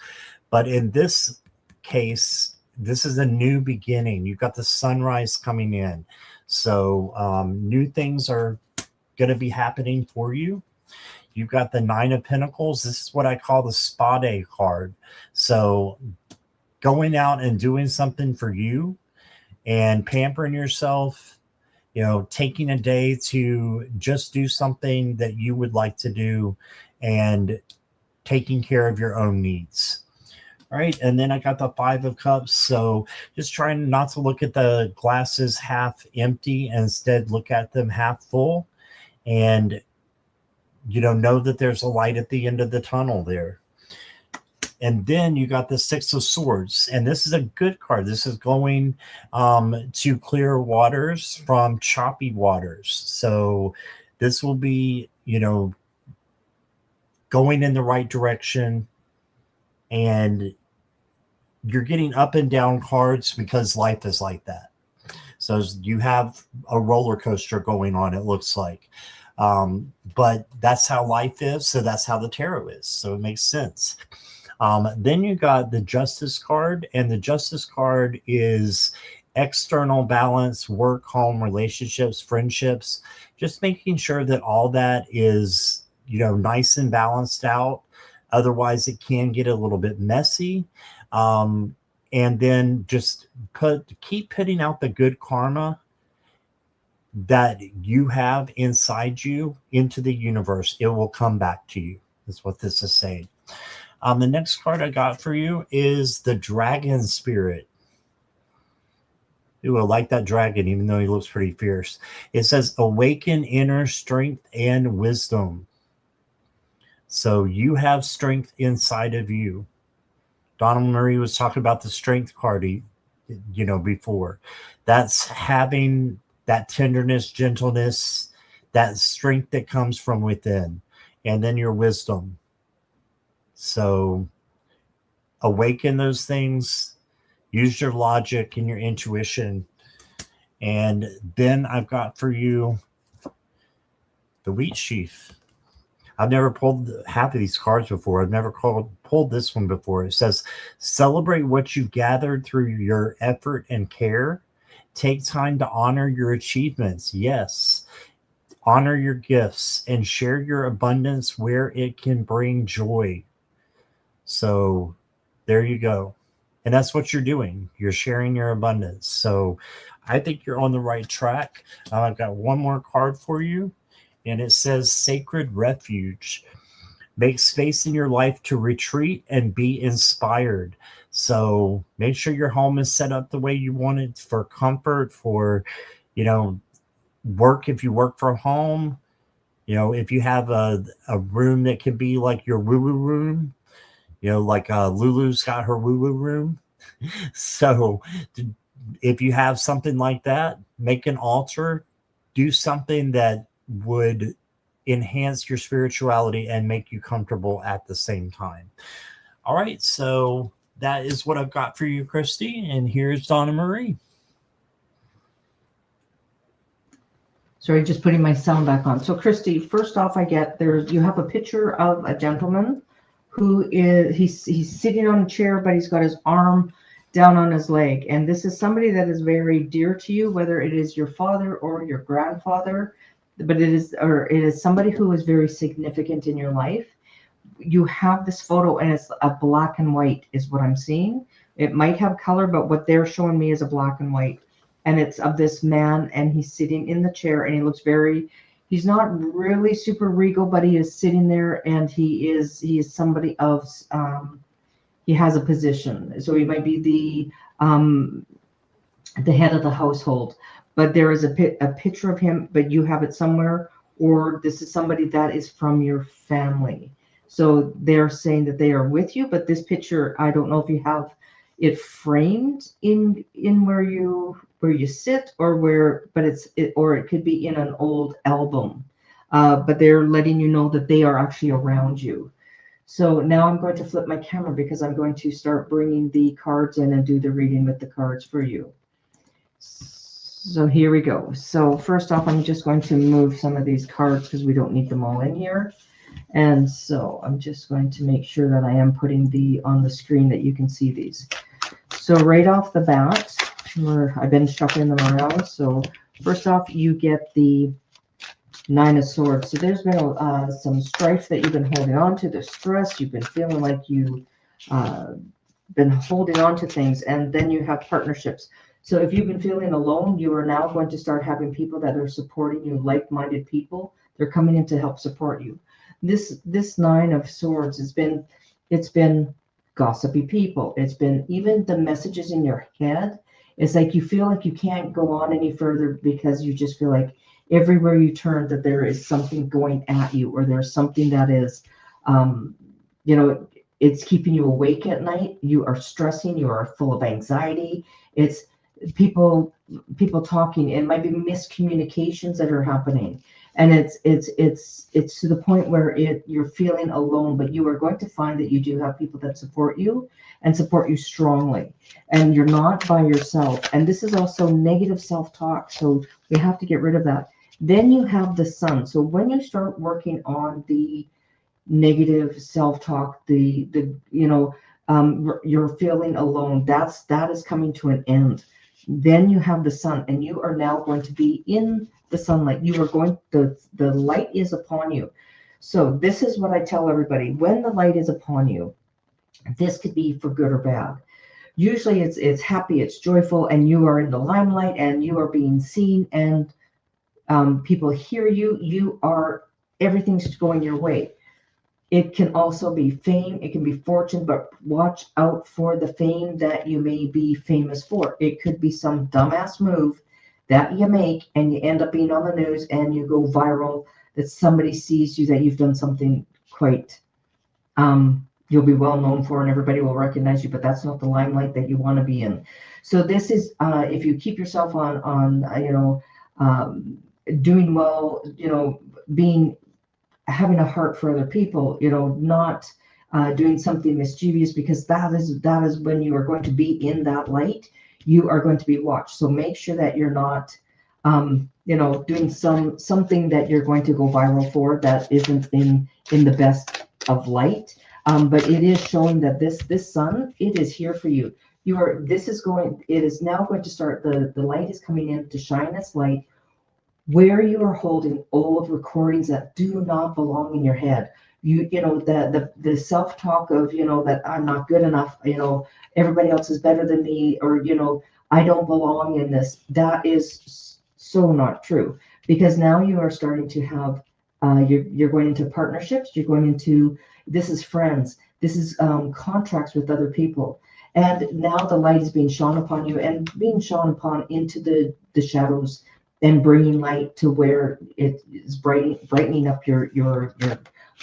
But in this case, this is a new beginning. You've got the sunrise coming in. So new things are going to be happening for you. You've got the 9 of Pentacles. This is what I call the spa day card. So going out and doing something for you and pampering yourself, taking a day to just do something that you would like to do and taking care of your own needs. All right. And then I got the 5 of Cups. So just trying not to look at the glasses half empty and instead look at them half full, and know that there's a light at the end of the tunnel there. And then you got the 6 of Swords, and this is a good card. This is going to clear waters from choppy waters. So this will be, going in the right direction, and you're getting up and down cards because life is like that. So you have a roller coaster going on, it looks like. But that's how life is. So that's how the tarot is. So it makes sense. Then you got the Justice card, and the Justice card is external balance, work, home, relationships, friendships, just making sure that all that is, nice and balanced out. Otherwise, it can get a little bit messy. And then just keep putting out the good karma that you have inside you into the universe. It will come back to you. That's what this is saying. The next card I got for you is the Dragon Spirit. Ooh, I like that dragon, even though he looks pretty fierce. It says, awaken inner strength and wisdom. So you have strength inside of you. Donna Marie was talking about the strength card, before. That's having that tenderness, gentleness, that strength that comes from within. And then your wisdom. So awaken those things. Use your logic and your intuition. And then I've got for you the Wheat Sheaf. I've never pulled half of these cards before. I've never pulled this one before. It says, celebrate what you've gathered through your effort and care. Take time to honor your achievements. Yes. Honor your gifts and share your abundance where it can bring joy. So there you go. And that's what you're doing. You're sharing your abundance. So I think you're on the right track. I've got one more card for you. And it says Sacred Refuge. Make space in your life to retreat and be inspired. So make sure your home is set up the way you want it, for comfort, for, work if you work from home. If you have a room that can be like your woo-woo room, like Lulu's got her woo-woo room. So if you have something like that, make an altar, do something that would enhance your spirituality and make you comfortable at the same time. All right, so that is what I've got for you, Christie, and here's Donna Marie. Sorry, just putting my sound back on. So Christie, first off, you have a picture of a gentleman who is, he's sitting on a chair, but he's got his arm down on his leg. And this is somebody that is very dear to you, whether it is your father or your grandfather, but it is somebody who is very significant in your life. You have this photo and it's a black and white is what I'm seeing. It might have color, but what they're showing me is a black and white. And it's of this man, and he's sitting in the chair, and he looks he's not really super regal, but he is sitting there, and he is somebody of, he has a position. So he might be the head of the household, but there is a picture of him, but you have it somewhere, or this is somebody that is from your family. So they're saying that they are with you, but this picture, I don't know if you have it framed in where you sit, or or it could be in an old album, but they're letting you know that they are actually around you. So now I'm going to flip my camera because I'm going to start bringing the cards in and do the reading with the cards for you. So here we go. So first off, I'm just going to move some of these cards because we don't need them all in here. And so I'm just going to make sure that I am putting on the screen that you can see these. So right off the bat, I've been shuffling them around. So first off, you get the Nine of Swords. So there's been some strife that you've been holding on to. There's stress. You've been feeling like you've been holding on to things. And then you have partnerships. So if you've been feeling alone, you are now going to start having people that are supporting you, like-minded people. They're coming in to help support you. This Nine of Swords it's been gossipy people. It's been even the messages in your head. It's like you feel like you can't go on any further because you just feel like everywhere you turn that there is something going at you, or there's something that is, it's keeping you awake at night. You are stressing. You are full of anxiety. It's people talking. It might be miscommunications that are happening. And it's to the point where you're feeling alone, but you are going to find that you do have people that support you and support you strongly, and you're not by yourself. And this is also negative self-talk. So we have to get rid of that. Then you have the sun. So when you start working on the negative self-talk, you're feeling alone, that is coming to an end. Then you have the sun, and you are now going to be in the sunlight. You are going, the light is upon you. So this is what I tell everybody: when the light is upon you, this could be for good or bad. Usually it's happy, it's joyful, and you are in the limelight and you are being seen, and people hear you. Everything's going your way. It can also be fame, it can be fortune, but watch out for the fame that you may be famous for. It could be some dumbass move that you make and you end up being on the news and you go viral, that somebody sees you, that you've done something quite you'll be well known for and everybody will recognize you, but that's not the limelight that you want to be in. So this is if you keep yourself on doing well, having a heart for other people, not doing something mischievous, because that is when you are going to be in that light. You are going to be watched. So make sure that you're not doing something that you're going to go viral for, that isn't in the best of light. But it is showing that this sun, it is here for you. It is now going to start, the light is coming in to shine its light where you are holding old recordings that do not belong in your head. The self-talk of, that I'm not good enough, everybody else is better than me, or, I don't belong in this. That is so not true, because now you are starting to have, you're going into partnerships, this is friends, this is contracts with other people. And now the light is being shone upon you and being shone upon into the shadows, and bringing light to where it is brightening up your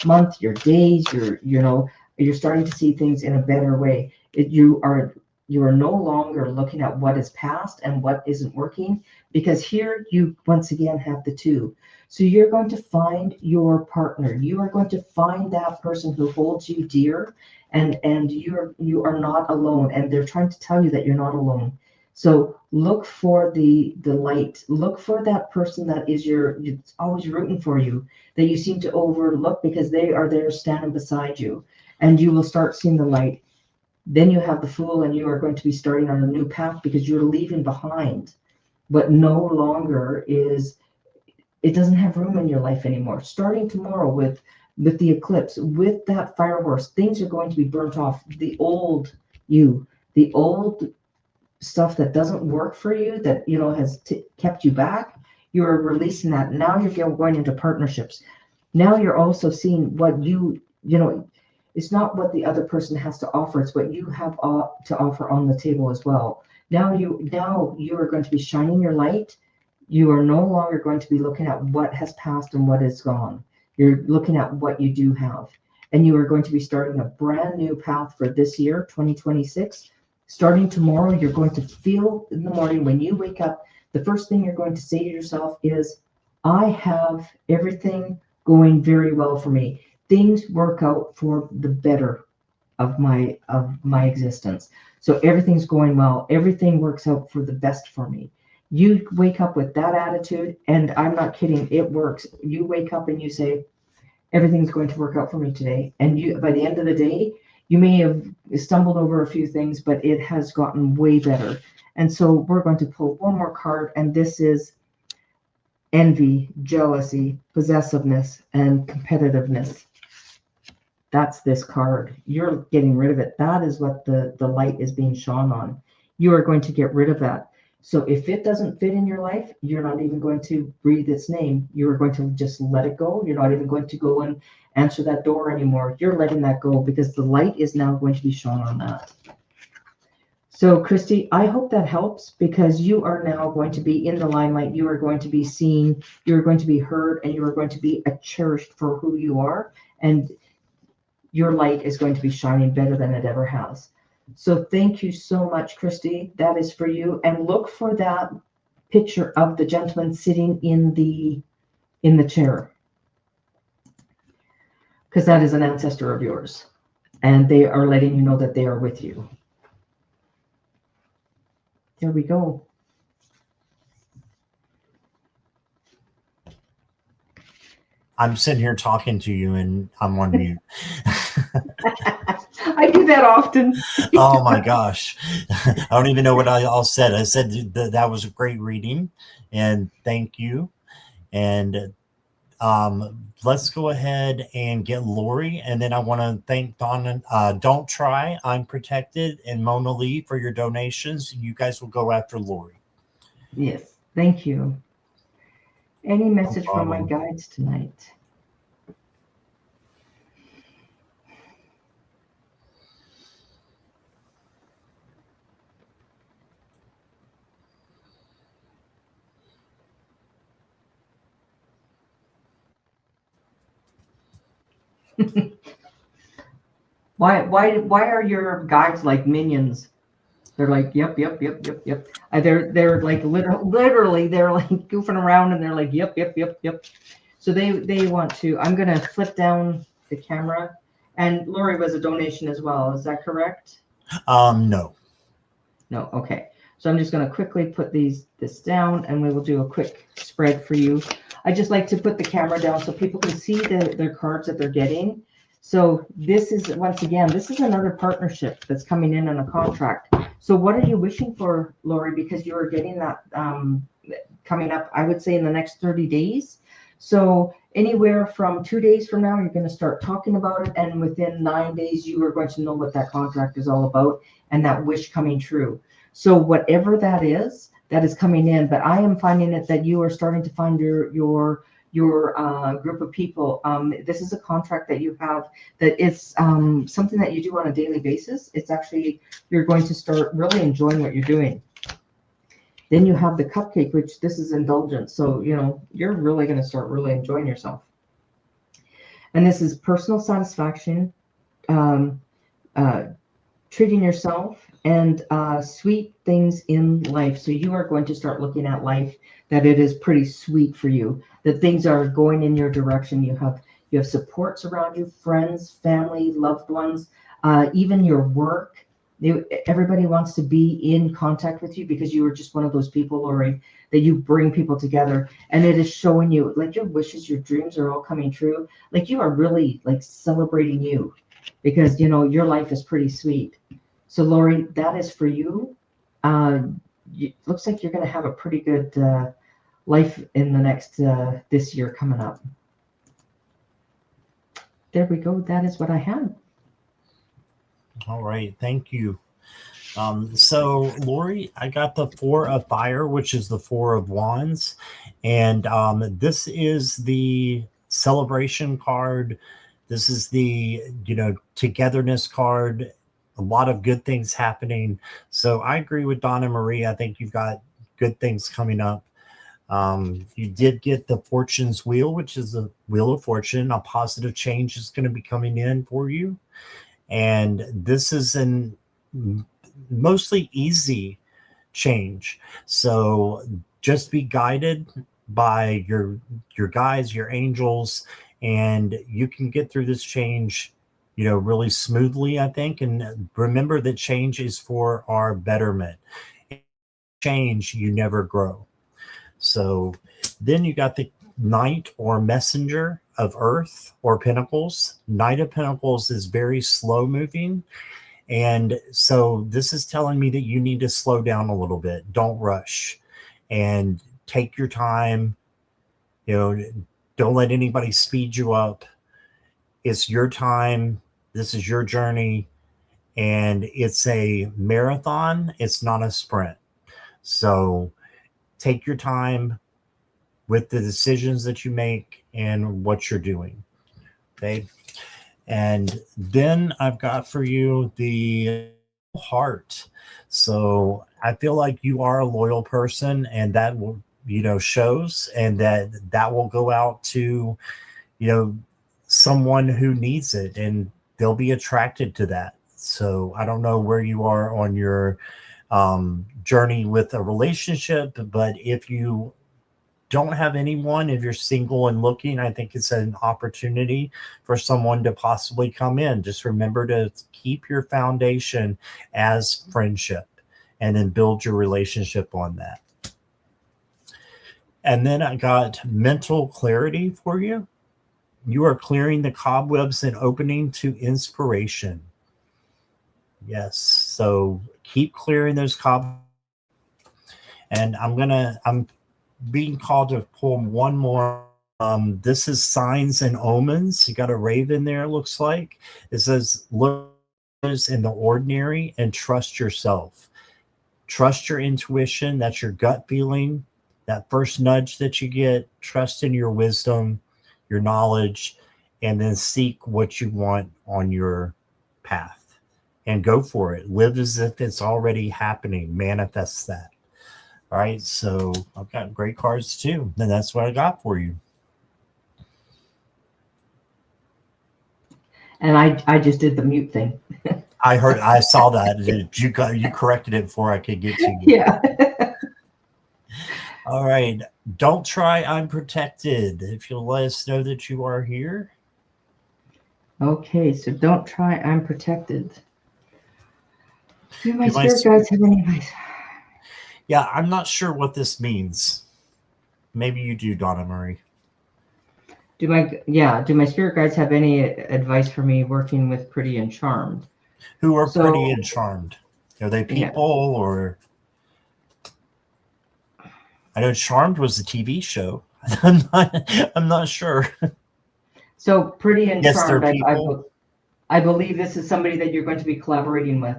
month, your days, you're starting to see things in a better way. You are no longer looking at what is past and what isn't working, because here you once again have the two. So you're going to find your partner. You are going to find that person who holds you dear, and you are not alone, and they're trying to tell you that you're not alone. So look for the light. Look for that person that is it's always rooting for you, that you seem to overlook because they are there standing beside you, and you will start seeing the light. Then you have the fool, and you are going to be starting on a new path, because you're leaving behind what no longer is. It doesn't have room in your life anymore. Starting tomorrow with the eclipse, with that fire horse, things are going to be burnt off. The old stuff that doesn't work for you, that has kept you back, you are releasing that. Now you're going into partnerships. Now you're also seeing what it's not what the other person has to offer, it's what you have to offer on the table as well. Now you are going to be shining your light. You are no longer going to be looking at what has passed and what is gone. You're looking at what you do have, and you are going to be starting a brand new path for this year, 2026. Starting tomorrow, you're going to feel in the morning when you wake up, the first thing you're going to say to yourself is, I have everything going very well for me. Things work out for the better of my existence. So everything's going well. Everything works out for the best for me. You wake up with that attitude, and I'm not kidding, it works. You wake up and you say, everything's going to work out for me today. And by the end of the day, you may have stumbled over a few things, but it has gotten way better. And so we're going to pull one more card, and this is envy, jealousy, possessiveness, and competitiveness. That's this card. You're getting rid of it. That is what the light is being shone on. You are going to get rid of that. So if it doesn't fit in your life, you're not even going to breathe its name. You are going to just let it go. You're not even going to go and answer that door anymore. You're letting that go, because the light is now going to be shone on that. So Christie, I hope that helps, because you are now going to be in the limelight. You are going to be seen. You're going to be heard, and you are going to be cherished for who you are. And your light is going to be shining better than it ever has. So thank you so much, Christie. That is for you. And look for that picture of the gentleman sitting in the chair, because that is an ancestor of yours, and they are letting you know that they are with you. There we go. I'm sitting here talking to you and I'm on mute. I do that often. Oh my gosh. I don't even know what I all said. I said that was a great reading and thank you. And let's go ahead and get Lori. And then I want to thank Donna, Don't Try, I'm Protected, and Mona Lee for your donations. You guys will go after Lori. Yes, thank you. Any message No from my problem. guides tonight? Why are your guides like minions? They're like, yep, yep, yep, yep, yep. They're like literally they're like goofing around and they're like, yep, yep, yep, yep. So they want to. I'm gonna flip down the camera. And Lori was a donation as well. Is that correct? No. No. Okay. So I'm just gonna quickly put this down, and we will do a quick spread for you. I just like to put the camera down so people can see their cards that they're getting. So this is, once again, this is another partnership that's coming in on a contract. So what are you wishing for, Lori? Because you are getting that coming up, I would say, in the next 30 days. So anywhere from 2 days from now, you're going to start talking about it. And within 9 days, you are going to know what that contract is all about and that wish coming true. So whatever that is coming in. But I am finding it that you are starting to find your group of people. This is a contract that you have that is something that you do on a daily basis. It's actually, you're going to start really enjoying what you're doing. Then you have the cupcake, which this is indulgence. So, you're really going to start really enjoying yourself. And this is personal satisfaction, treating yourself, and sweet things in life. So you are going to start looking at life that it is pretty sweet for you, that things are going in your direction. You have supports around you, friends, family, loved ones, even your work. Everybody wants to be in contact with you because you are just one of those people, Lori, that you bring people together. And it is showing you like your wishes, your dreams are all coming true. Like you are really like celebrating you because, your life is pretty sweet. So Lori, that is for you. Looks like you're going to have a pretty good life in the next, this year coming up. There we go. That is what I have. All right. Thank you. So Lori, I got the 4 of Fire, which is the 4 of Wands. And this is the celebration card. This is the, togetherness card. A lot of good things happening. So I agree with Donna Marie. I think you've got good things coming up. You did get the Fortune's Wheel, which is the Wheel of Fortune. A positive change is going to be coming in for you. And this is an mostly easy change. So just be guided by your guides, your angels, and you can get through this change really smoothly, I think. And remember that change is for our betterment. Change, you never grow. So then you got the Knight or Messenger of Earth or Pentacles. Knight of Pentacles is very slow moving. And so this is telling me that you need to slow down a little bit. Don't rush and take your time. Don't let anybody speed you up. It's your time. This is your journey, and it's a marathon. It's not a sprint. So take your time with the decisions that you make and what you're doing. Okay. And then I've got for you the Heart. So I feel like you are a loyal person, and that will, shows, and that will go out to, someone who needs it, and they'll be attracted to that. So I don't know where you are on your journey with a relationship, but if you don't have anyone, if you're single and looking, I think it's an opportunity for someone to possibly come in. Just remember to keep your foundation as friendship and then build your relationship on that. And then I got mental clarity for you. You are clearing the cobwebs and opening to inspiration. Yes. So keep clearing those cobwebs. And I'm being called to pull one more. This is signs and omens. You got a raven there, it looks like. It says, look in the ordinary and trust yourself. Trust your intuition. That's your gut feeling. That first nudge that you get. Trust in your wisdom, your knowledge, and then seek what you want on your path. And go for it. Live as if it's already happening. Manifest that. All right, so I've got great cards too. And that's what I got for you. And I just did the mute thing. I saw that. You corrected it before I could get to you. Yeah. All right. Don't try, I'm protected. If you'll let us know that you are here. Okay, so don't try, I'm protected. Do my spirit guides have any advice? Yeah, I'm not sure what this means. Maybe you do, Donna Marie. Do my spirit guides have any advice for me working with Pretty and Charmed? Who are Pretty and Charmed? Are they people or? I know Charmed was a TV show. I'm not sure. So Pretty and Charmed, they're people. I believe this is somebody that you're going to be collaborating with,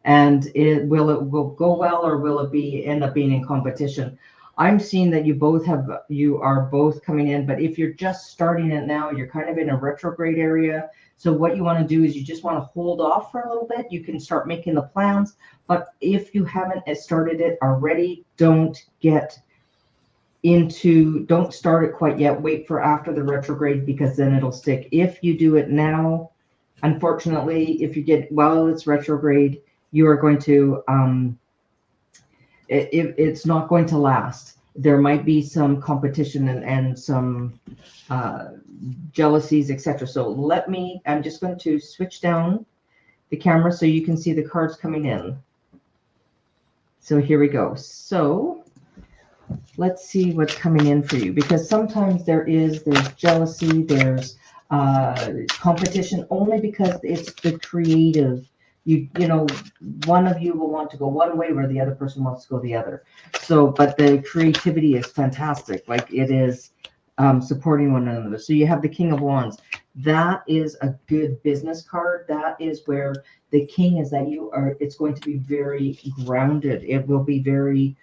and will it go well, or will it end up being in competition? I'm seeing that you are both coming in, but if you're just starting it now, you're kind of in a retrograde area. So what you want to do is you just want to hold off for a little bit. You can start making the plans, but if you haven't started it already, don't start it quite yet. Wait for after the retrograde, because then it'll stick. If you do it now, unfortunately, if you get while it's retrograde, you are going to it's not going to last. There might be some competition and some jealousies, etc. So I'm just going to switch down the camera so you can see the cards coming in. So here we go. So let's see what's coming in for you, because sometimes there's jealousy, there's competition, only because it's the creative. You know, one of you will want to go one way where the other person wants to go the other. So, but the creativity is fantastic. Like, it is supporting one another. So you have the King of Wands. That is a good business card. That is where the king is, that it's going to be very grounded. It will be very,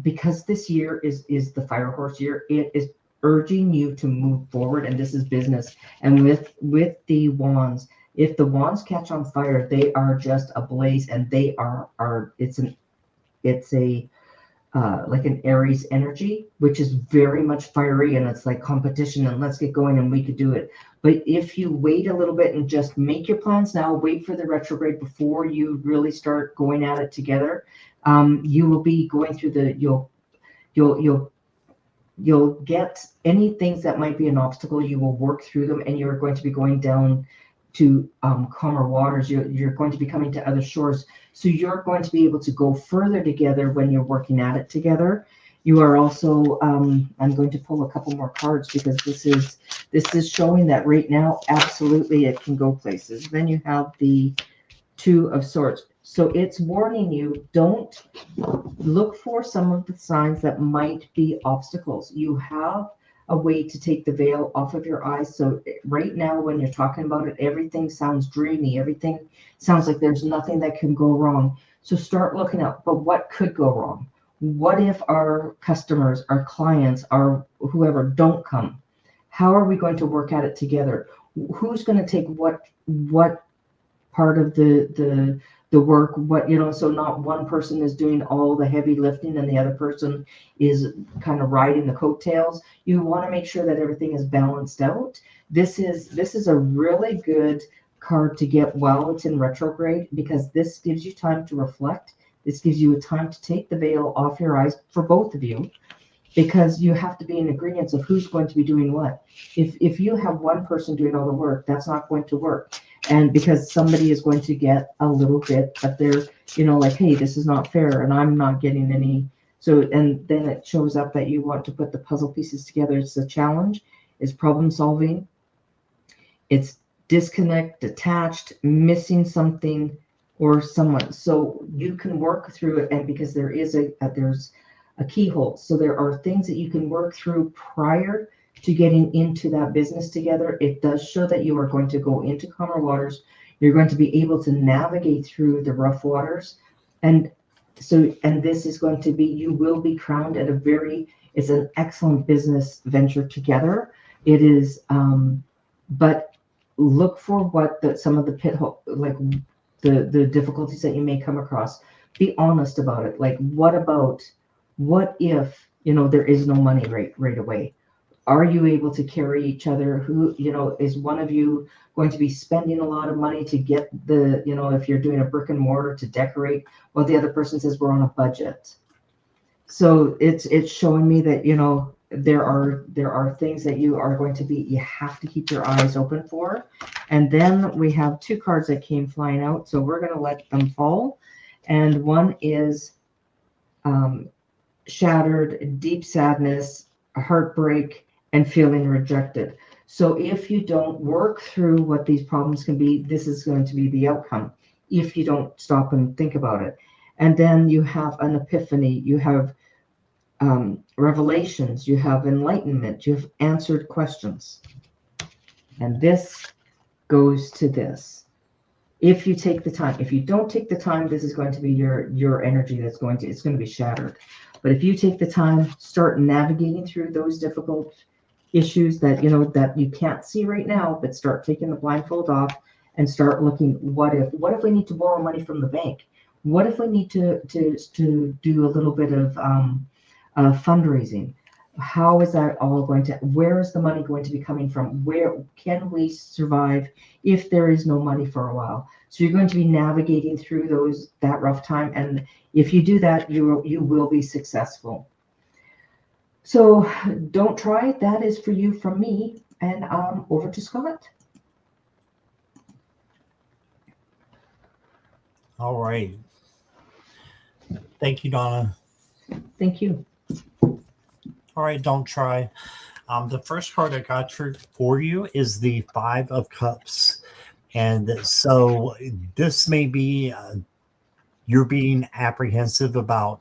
because this year is the fire horse year, it is urging you to move forward, and this is business. And with the wands, if the wands catch on fire, they are just ablaze, and they it's a like an Aries energy, which is very much fiery, and it's like competition and let's get going and we could do it. But if you wait a little bit and just make your plans now, wait for the retrograde before you really start going at it together, you will be going through you'll get any things that might be an obstacle. You will work through them, and you're going to be going down to calmer waters. You're going to be coming to other shores. So you're going to be able to go further together when you're working at it together. You are also, I'm going to pull a couple more cards, because this is showing that right now, absolutely, it can go places. Then you have the Two of Swords. So it's warning you, don't look for some of the signs that might be obstacles. You have a way to take the veil off of your eyes. So right now, when you're talking about it, everything sounds dreamy. Everything sounds like there's nothing that can go wrong. So start looking up, but what could go wrong? What if our customers, our clients, our whoever don't come? How are we going to work at it together? Who's going to take what part of the work, so not one person is doing all the heavy lifting and the other person is kind of riding the coattails. You want to make sure that everything is balanced out. This is a really good card to get while it's in retrograde, because this gives you time to reflect. This gives you a time to take the veil off your eyes for both of you, because you have to be in agreement of who's going to be doing what. If you have one person doing all the work, that's not going to work. And because somebody is going to get a little bit, but they're, like, hey, this is not fair, and I'm not getting any. So, and then it shows up that you want to put the puzzle pieces together. It's a challenge. is problem solving. It's disconnect, detached, missing something or someone. So you can work through it, and because there is there's a keyhole. So there are things that you can work through prior to getting into that business together. It does show that you are going to go into calmer waters. You're going to be able to navigate through the rough waters. And this is going to be, you will be crowned at it's an excellent business venture together. It is, but look for some of the hole, like the difficulties that you may come across. Be honest about it. Like, what if, there is no money right away? Are you able to carry each other? Who, is one of you going to be spending a lot of money to get if you're doing a brick and mortar to decorate, while the other person says we're on a budget? So it's showing me that, there are things that you have to keep your eyes open for. And then we have two cards that came flying out. So we're going to let them fall. And one is shattered, deep sadness, heartbreak, and feeling rejected. So if you don't work through what these problems can be, this is going to be the outcome if you don't stop and think about it. And then you have an epiphany, you have revelations, you have enlightenment, you have answered questions. And this goes to this. If you take the time, if you don't take the time, this is going to be your energy it's going to be shattered. But if you take the time, start navigating through those difficult issues that you can't see right now, but start taking the blindfold off and start looking, what if we need to borrow money from the bank? What if we need to do a little bit of fundraising? How is that all where is the money going to be coming from? Where can we survive if there is no money for a while? So you're going to be navigating through that rough time. And if you do that, you will be successful. So don't try it. That is for you from me. And over to Scott. All right. Thank you, Donna. Thank you. All right, don't try. The first card I got for you is the Five of Cups. And so this may be you're being apprehensive about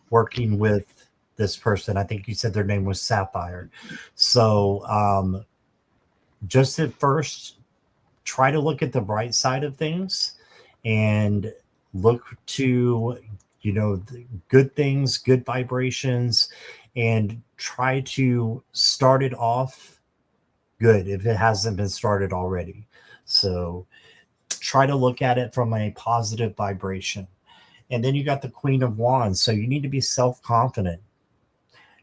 working with this person. I think you said their name was Sapphire. So just at first, try to look at the bright side of things and look to, the good things, good vibrations, and try to start it off good if it hasn't been started already. So try to look at it from a positive vibration. And then you got the Queen of Wands. So you need to be self-confident.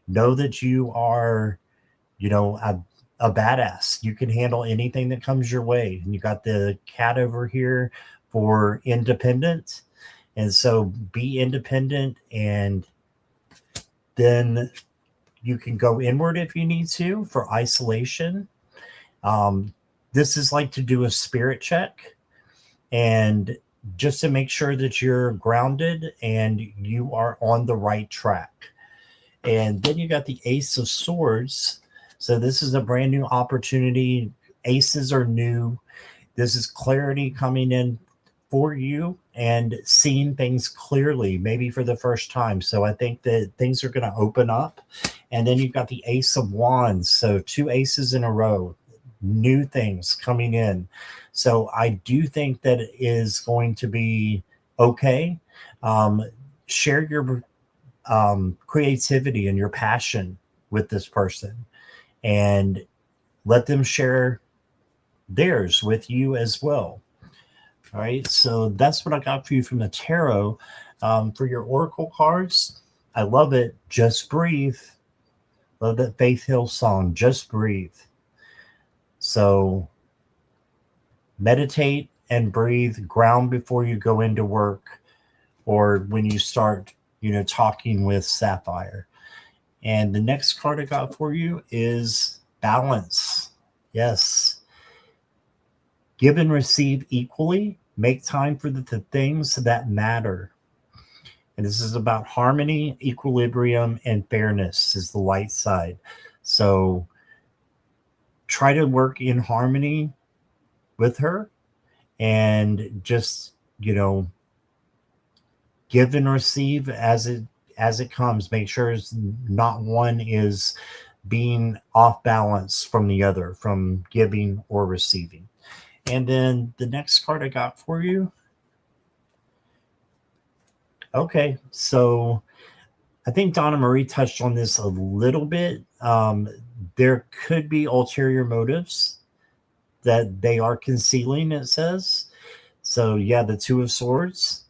Know that you are, a badass. You can handle anything that comes your way. And you got the cat over here for independent. And so be independent, and then you can go inward if you need to for isolation. This is like to do a spirit check, and just to make sure that you're grounded and you are on the right track. And then you got the Ace of Swords. So this is a brand new opportunity. Aces are new. This is clarity coming in for you and seeing things clearly, maybe for the first time. So I think that things are going to open up. And then you've got the Ace of Wands. So 2 aces in a row, new things coming in. So I do think that it is going to be okay. Share your creativity and your passion with this person, and let them share theirs with you as well. All right, so that's what I got for you from the tarot. For your oracle cards, I love it. Just breathe. Love that Faith Hill song, Just Breathe. So meditate and breathe, ground before you go into work or when you start, talking with Sapphire. And the next card I got for you is balance. Yes. Give and receive equally. Make time for the things that matter. And this is about harmony, equilibrium, and fairness is the light side. So try to work in harmony with her, and just, you know, give and receive as it comes. Make sure it's not one is being off balance from the other, from giving or receiving. And then the next card I got for you. Okay, so I think Donna Marie touched on this a little bit. There could be ulterior motives that they are concealing, it says. So, yeah, the Two of Swords.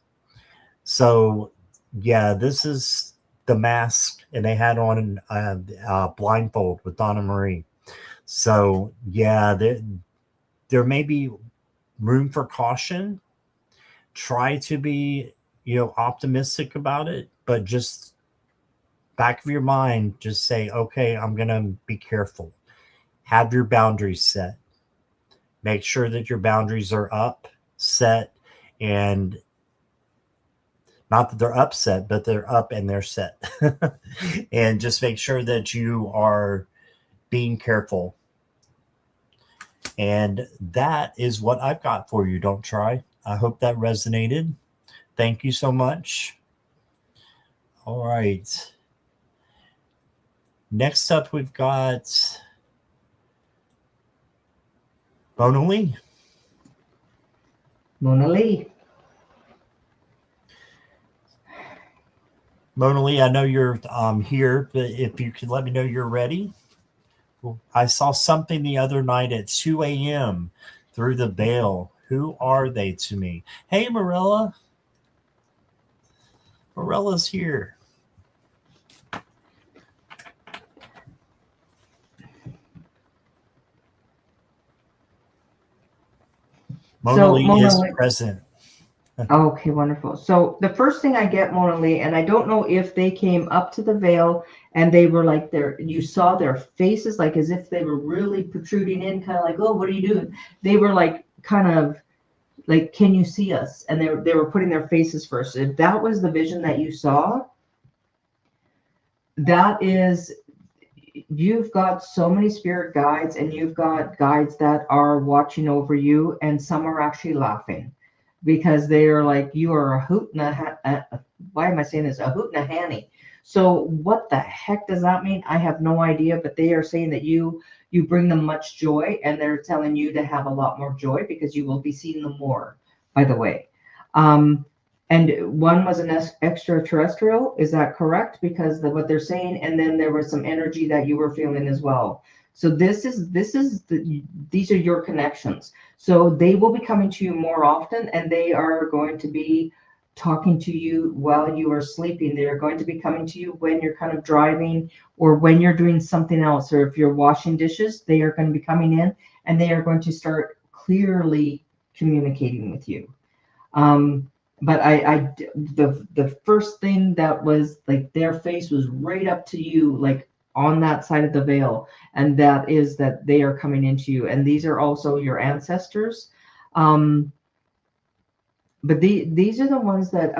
So, yeah, this is the mask, and they had on a blindfold with Donna Marie. So, yeah, there may be room for caution. Try to be, you know, optimistic about it, but just back of your mind, just say, okay, I'm going to be careful. Have your boundaries set. Make sure that your boundaries are up, set, and not that they're upset, but they're up and they're set. And just make sure that you are being careful. And that is what I've got for you. Don't try. I hope that resonated. Thank you so much. All right. Next up, we've got Mona Lee. Mona Lee. Mona Lee, I know you're here, but if you could let me know you're ready. I saw something the other night at 2 a.m. through the veil. Who are they to me? Hey, Morella. Morella's here. Mona Lee is present. Okay, wonderful. So the first thing I get, Mona Lee, and I don't know if they came up to the veil and they were like you saw their faces like as if they were really protruding in, kind of like, oh, what are you doing? They were like kind of like, can you see us? And they were putting their faces first. If that was the vision that you saw, that is, you've got so many spirit guides, and you've got guides that are watching over you, and some are actually laughing because they are like, you are a hoot and why am I saying this? A hoot and a hanny. So what the heck does that mean? I have no idea, but they are saying that you bring them much joy, and they're telling you to have a lot more joy because you will be seeing them more, by the way. And one was an extraterrestrial, is that correct? Because what they're saying, and then there was some energy that you were feeling as well. So these are your connections. So they will be coming to you more often, and they are going to be talking to you while you are sleeping. They are going to be coming to you when you're kind of driving, or when you're doing something else, or if you're washing dishes, they are going to be coming in, and they are going to start clearly communicating with you. But the first thing that was like, their face was right up to you, like on that side of the veil, and that is that they are coming into you, and these are also your ancestors. But these are the ones that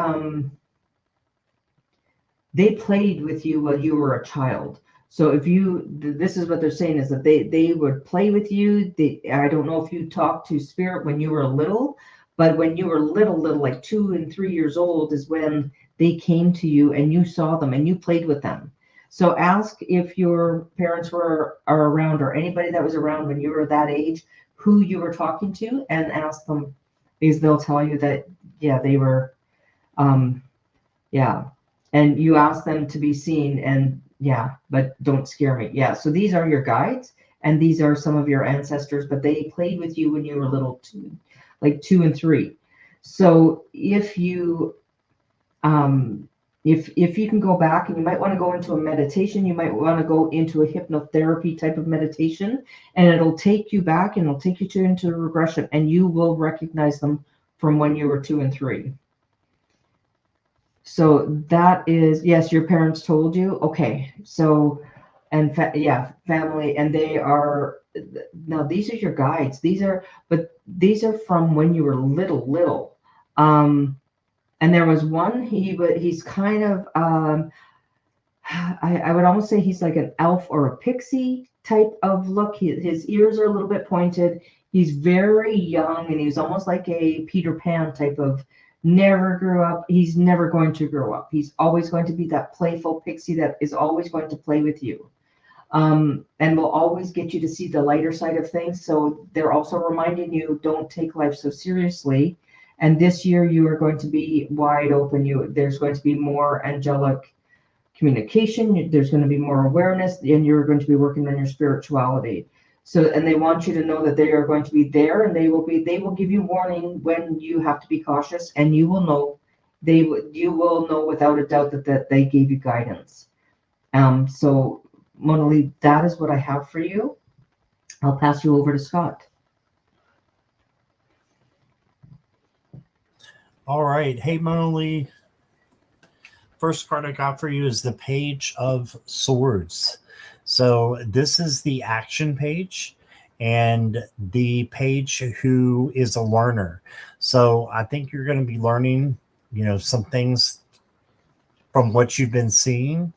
they played with you while you were a child. So this is what they're saying, is that they would play with you. I don't know if you talked to spirit when you were little, but when you were little, like 2 and 3 years old is when they came to you and you saw them and you played with them. So ask if your parents are around, or anybody that was around when you were that age, who you were talking to, and ask them, because they'll tell you that, yeah, they were, yeah. And you ask them to be seen, and yeah, but don't scare me. Yeah, so these are your guides, and these are some of your ancestors, but they played with you when you were little too, like 2 and 3. So if you if you can go back, and you might want to go into a meditation, you might want to go into a hypnotherapy type of meditation, and it'll take you back, and it'll take you into a regression, and you will recognize them from when you were 2 and 3. So that is, yes, your parents told you. Okay, so, and family, and they are, now these are your guides. These are from when you were little. And there was one, he's kind of, I would almost say he's like an elf or a pixie. type of look. His ears are a little bit pointed. He's very young, and he's almost like a Peter Pan type of never grew up. He's never going to grow up. He's always going to be that playful pixie that is always going to play with you. And will always get you to see the lighter side of things. So they're also reminding you, don't take life so seriously. And this year you are going to be wide open. There's going to be more angelic communication. There's going to be more awareness, and you're going to be working on your spirituality. So, and they want you to know that they are going to be there, and they will give you warning when you have to be cautious, and you will know, you will know without a doubt that they gave you guidance. So Mona Lee, that is what I have for you. I'll pass you over to Scott. All right. Hey, Mona Lee. First card I got for you is the Page of Swords. So this is the action page and the page who is a learner. So I think you're going to be learning, some things from what you've been seeing.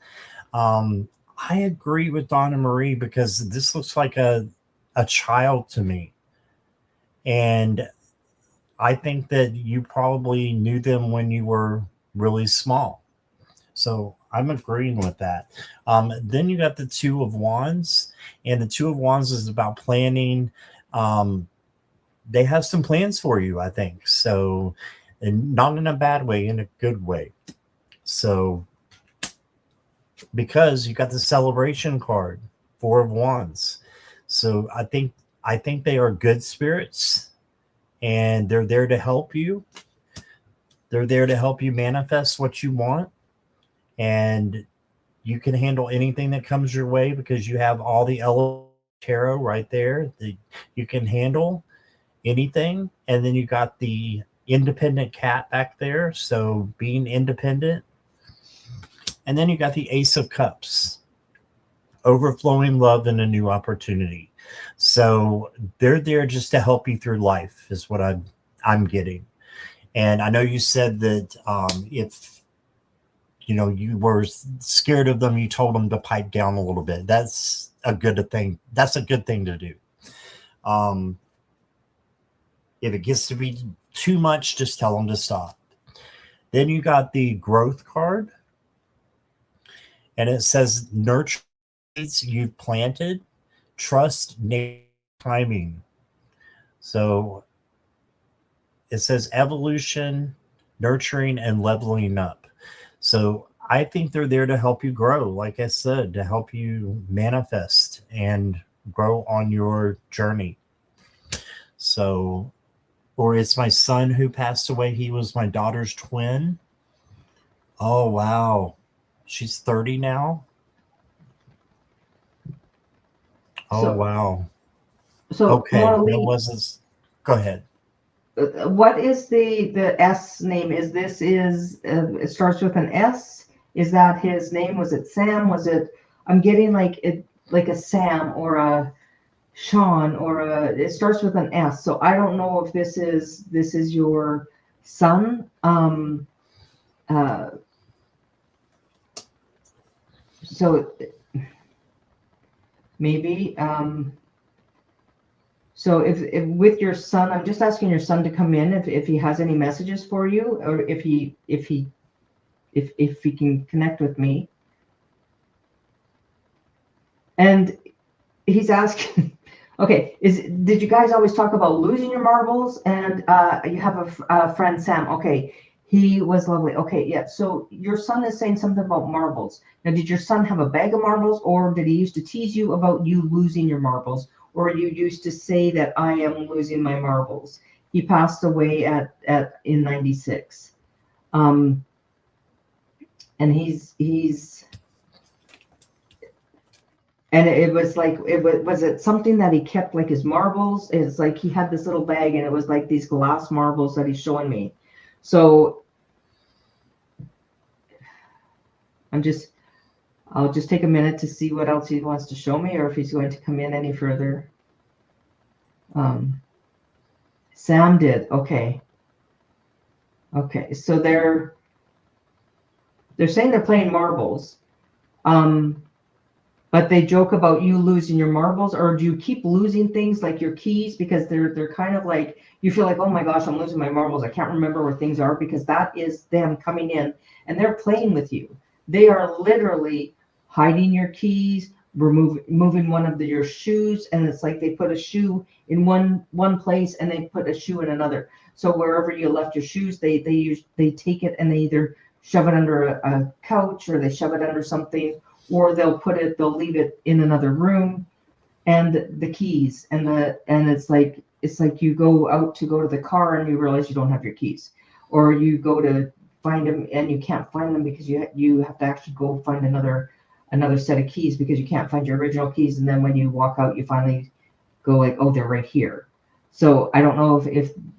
I agree with Donna Marie because this looks like a child to me. And I think that you probably knew them when you were really small. So I'm agreeing with that. Then you got the Two of Wands, and the Two of Wands is about planning. They have some plans for you, I think. So, and not in a bad way, in a good way. So, because you got the Celebration card, Four of Wands. So I think they are good spirits, and they're there to help you. They're there to help you manifest what you want. And you can handle anything that comes your way because you have all the tarot right there. You can handle anything. And then you got the independent cat back there. So being independent. And then you got the Ace of Cups, overflowing love and a new opportunity. So they're there just to help you through life is what I'm getting. And I know you said that if you were scared of them, you told them to pipe down a little bit. That's a good thing. That's a good thing to do. If it gets to be too much, just tell them to stop. Then you got the Growth card. And it says, nurture seeds you've planted, trust nature timing. So it says evolution, nurturing, and leveling up. So I think they're there to help you grow, like I said, to help you manifest and grow on your journey. So, or it's my son who passed away. He was my daughter's twin. Oh, wow. She's 30 now. Oh, wow. So okay. That wasn't. Go ahead. What is the S name? It starts with an S? Is that his name? Was it Sam? I'm getting like a Sam or a Sean it starts with an S. So I don't know if this is your son. So maybe. So if with your son, I'm just asking your son to come in if he has any messages for you, or if he can connect with me. And he's asking, okay, did you guys always talk about losing your marbles? And you have a friend, Sam. Okay, he was lovely. Okay, yeah. So your son is saying something about marbles. Now, did your son have a bag of marbles, or did he used to tease you about you losing your marbles? Or you used to say that I am losing my marbles? He passed away in 96. And he's and it was like, was it something that he kept, like his marbles? It's like he had this little bag, and it was like these glass marbles that he's showing me. So I'll just take a minute to see what else he wants to show me, or if he's going to come in any further. Sam did. Okay. So they're saying they're playing marbles. But they joke about you losing your marbles, or do you keep losing things like your keys, because they're kind of like, you feel like, oh my gosh, I'm losing my marbles. I can't remember where things are, because that is them coming in and they're playing with you. They are literally hiding your keys, moving one of your shoes, and it's like they put a shoe in one place and they put a shoe in another. So wherever you left your shoes, they take it and they either shove it under a couch, or they shove it under something, or they'll leave it in another room. And the keys and it's like you go out to go to the car and you realize you don't have your keys, or you go to find them and you can't find them because you have to actually go find another set of keys because you can't find your original keys. And then when you walk out, you finally go like, oh, they're right here. So I don't know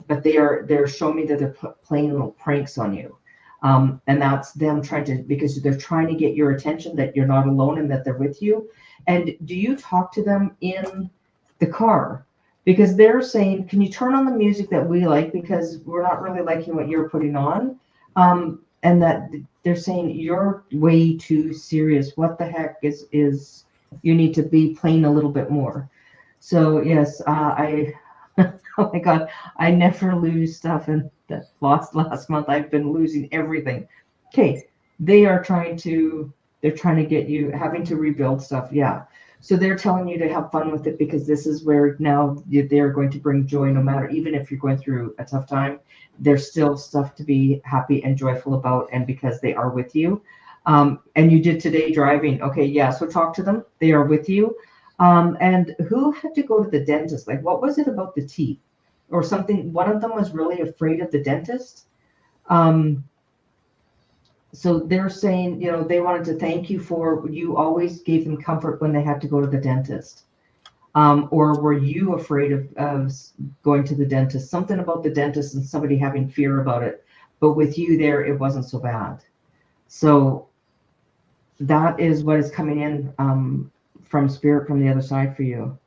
but they're showing me that they're playing little pranks on you. And that's them because they're trying to get your attention, that you're not alone and that they're with you. And do you talk to them in the car? Because they're saying, can you turn on the music that we like, because we're not really liking what you're putting on. And that they're saying, you're way too serious. What the heck is you need to be playing a little bit more. So yes, oh my God, I never lose stuff, and that lost last month. I've been losing everything. Okay, they're trying to get you having to rebuild stuff. Yeah. So they're telling you to have fun with it, because this is where now they're going to bring joy, no matter, even if you're going through a tough time, there's still stuff to be happy and joyful about. And because they are with you. And you did today driving. Okay. Yeah. So talk to them. They are with you. And who had to go to the dentist? Like, what was it about the teeth or something? One of them was really afraid of the dentist. So they're saying, they wanted to thank you for, you always gave them comfort when they had to go to the dentist. Or were you afraid of going to the dentist? Something about the dentist and somebody having fear about it. But with you there, it wasn't so bad. So that is what is coming in from spirit, from the other side for you.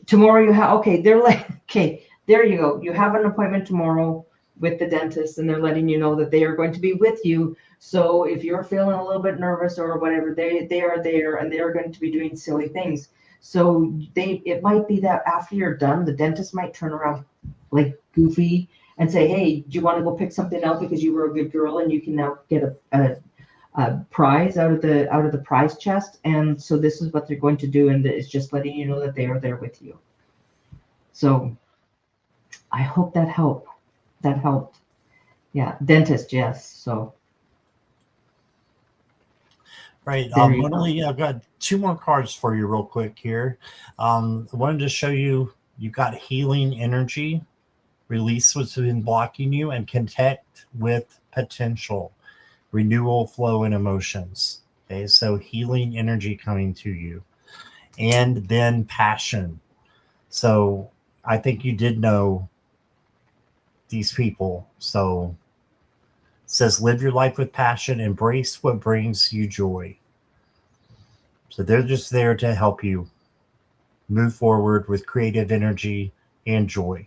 Tomorrow you have, okay, they're like, okay, there you go. You have an appointment tomorrow with the dentist, and they're letting you know that they are going to be with you. So if you're feeling a little bit nervous or whatever, they are there, and they're going to be doing silly things. So it might be that after you're done, the dentist might turn around like goofy and say, hey, do you want to go pick something out because you were a good girl and you can now get a prize out of the prize chest? And so this is what they're going to do, and it's just letting you know that they are there with you. So I hope that helped. Yeah, dentist, yes. So right. Natalie, I've got two more cards for you real quick here. I wanted to show you, you've got healing energy, release what's been blocking you, and connect with potential, renewal, flow, and emotions. Okay, so healing energy coming to you. And then passion. So I think you did know these people. So it says, live your life with passion, embrace what brings you joy. So they're just there to help you move forward with creative energy and joy.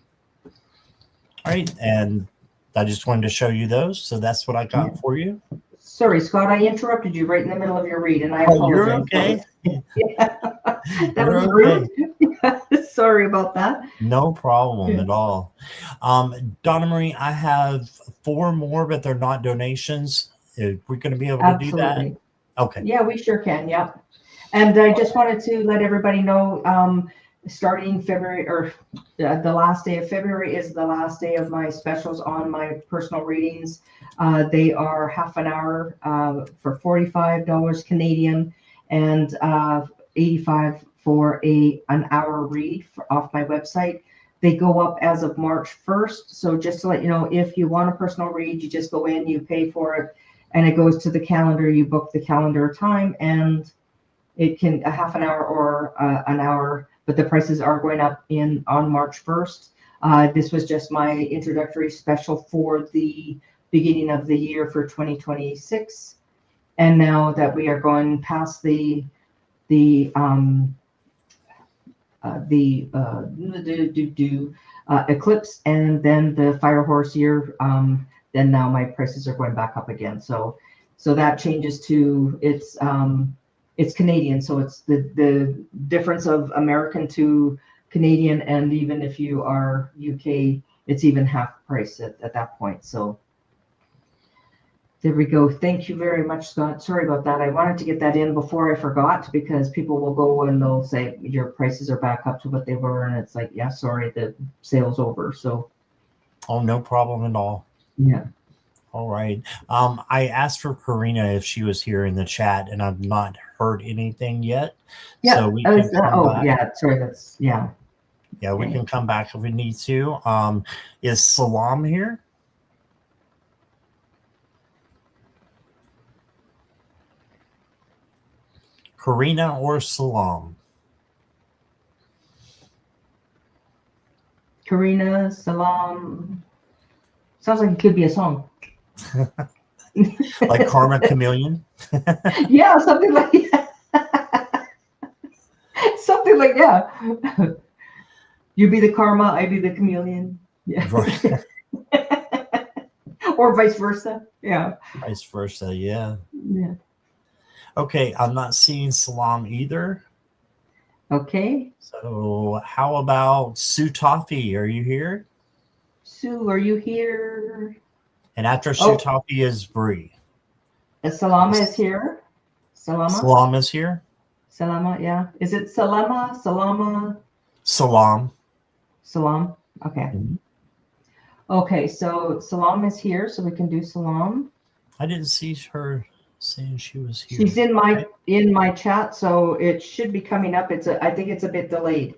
All right. And I just wanted to show you those. So that's what I got for you. Sorry, Scott, I interrupted you right in the middle of your read, and I apologize. You're okay. Yeah. That was rude. Sorry about that. No problem at all. Donna Marie, I have 4 more, but they're not donations. Are we going to be able to do that? Okay. Yeah, we sure can. Yeah. And I just wanted to let everybody know, starting February, or the last day of February is the last day of my specials on my personal readings. They are half an hour for $45 Canadian, and $85 for an hour read off my website. They go up as of March 1st. So just to let you know, if you want a personal read, you just go in, you pay for it, and it goes to the calendar. You book the calendar time, and it can a half an hour or an hour, but the prices are going up on March 1st. This was just my introductory special for the beginning of the year for 2026. And now that we are going past the eclipse and then the fire horse year, then now my prices are going back up again. So that changes to, it's it's Canadian, so it's the difference of American to Canadian, and even if you are UK, it's even half price at that point. So there we go. Thank you very much, Scott. Sorry about that. I wanted to get that in before I forgot, because people will go and they'll say your prices are back up to what they were, and it's like, yeah, sorry, the sale's over. So Oh, no problem at all. yeah. All right. I asked for Karina if she was here in the chat, and I've not heard anything yet. Yeah. So we can come back. Yeah. Sorry. That's yeah. Yeah, we Okay. can come back if we need to. Is Salam here? Karina or Salam? Karina, Salam. Sounds like it could be a song. Like Karma Chameleon? Yeah, something like that. Something like that. You be the karma, I be the chameleon. Yeah. Right. Or vice versa. Yeah. Vice versa, yeah. Yeah. Okay, I'm not seeing Salam either. Okay. So how about Sue Toffee? Are you here? Sue, are you here? And after Sue Toffee is Bree. Salama is here. Salama? Salam is here. Salama, yeah. Is it Salama? Salama? Salam. Salam. Okay. Mhm. Okay, so Salam is here, so we can do Salam. I didn't see her saying she was here. She's in my chat, so it should be coming up. I think it's a bit delayed.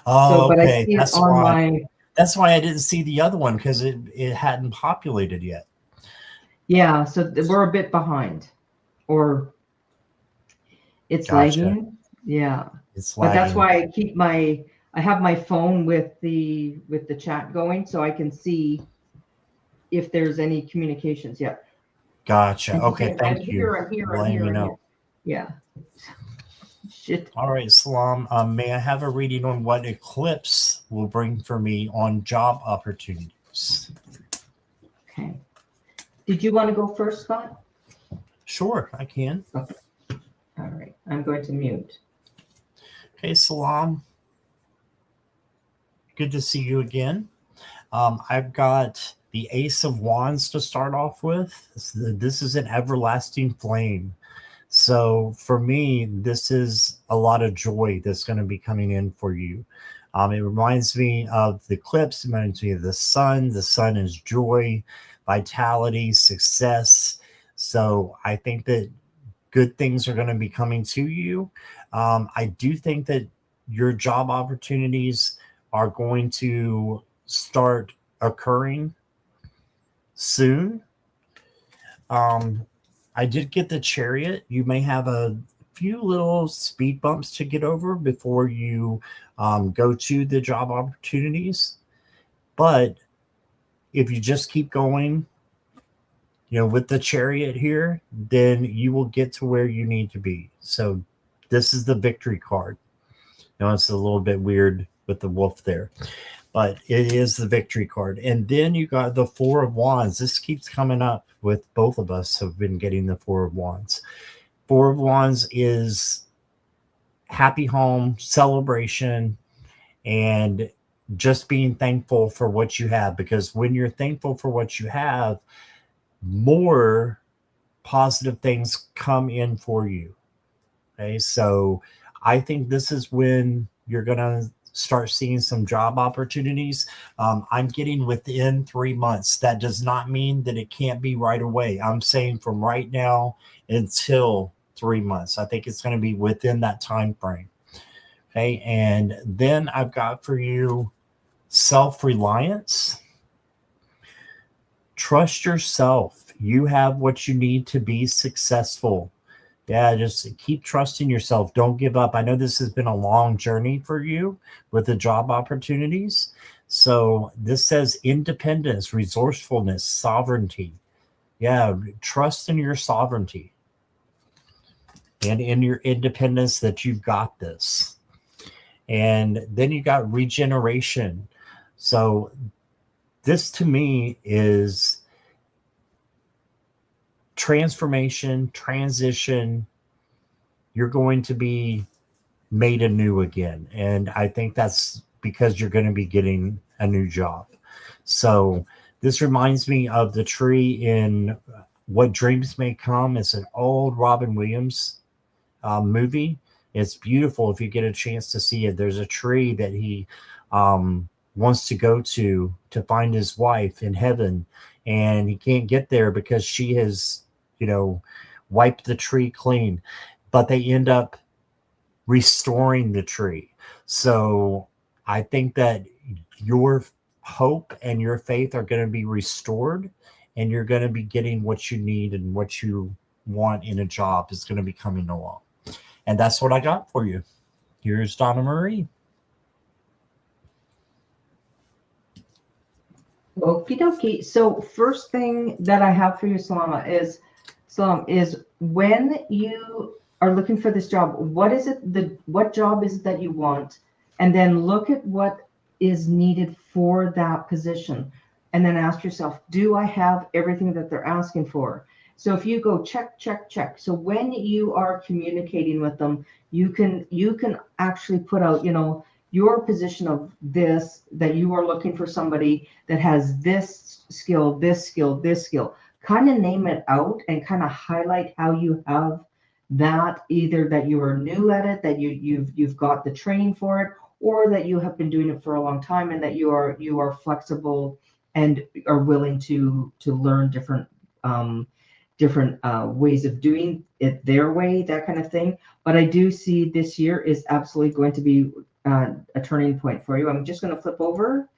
Oh, but okay. I see it on that's why I didn't see the other one, because it hadn't populated yet. Yeah, so we're a bit behind, or it's Gotcha. lagging. Yeah, It's but lagging. that's why I have my phone with the chat going, so I can see if there's any communications. Yeah. Gotcha. Okay, thank you. I'm here. Letting me know. Yeah. Shit. All right, Salam. May I have a reading on what eclipse will bring for me on job opportunities? Okay. Did you want to go first, Scott? Sure, I can. Okay. All right. I'm going to mute. Okay, Salam. Good to see you again. I've got the Ace of Wands to start off with. This is an everlasting flame. So for me, this is a lot of joy that's going to be coming in for you. It reminds me of the eclipse. It reminds me of the sun. The sun is joy, vitality, success. So I think that good things are going to be coming to you. I do think that your job opportunities are going to start occurring soon. I did get the Chariot. You may have a few little speed bumps to get over before you go to the job opportunities. But if you just keep going, with the Chariot here, then you will get to where you need to be. So this is the victory card. Now it's a little bit weird with the wolf there, but it is the victory card. And then you got the Four of Wands. This keeps coming up with both of us have been getting the Four of Wands. Four of Wands is happy home, celebration, and just being thankful for what you have. Because when you're thankful for what you have, more positive things come in for you. Okay, so I think this is when you're going to start seeing some job opportunities. I'm getting within 3 months. That does not mean that it can't be right away. I'm saying from right now until 3 months. I think it's going to be within that time frame. Okay, and then I've got for you self-reliance. Trust yourself. You have what you need to be successful. Yeah, just keep trusting yourself. Don't give up. I know this has been a long journey for you with the job opportunities. So this says independence, resourcefulness, sovereignty. Yeah, trust in your sovereignty and in your independence that you've got this. And then you got regeneration. So this to me is transformation, transition. you're going to be made anew again. And I think that's because you're going to be getting a new job. So this reminds me of the tree in What Dreams May Come. It's an old Robin Williams movie. It's beautiful if you get a chance to see it. There's a tree that he wants to go to find his wife in heaven, and he can't get there because she has, wiped the tree clean. But they end up restoring the tree. So I think that your hope and your faith are going to be restored, and you're going to be getting what you need, and what you want in a job is going to be coming along. And that's what I got for you. Here's Donna Marie. Okie dokie. So first thing that I have for you, Salam, is when you are looking for this job, what job is it that you want? And then look at what is needed for that position. And then ask yourself, do I have everything that they're asking for? So if you go check, check, check. So when you are communicating with them, you can actually put out, your position of this, that you are looking for somebody that has this skill, this skill, this skill. Kind of name it out and kind of highlight how you have that, either that you are new at it, that you've got the training for it, or that you have been doing it for a long time, and that you are flexible and are willing to learn different ways of doing it their way, that kind of thing. But I do see this year is absolutely going to be a turning point for you. I'm just going to flip over.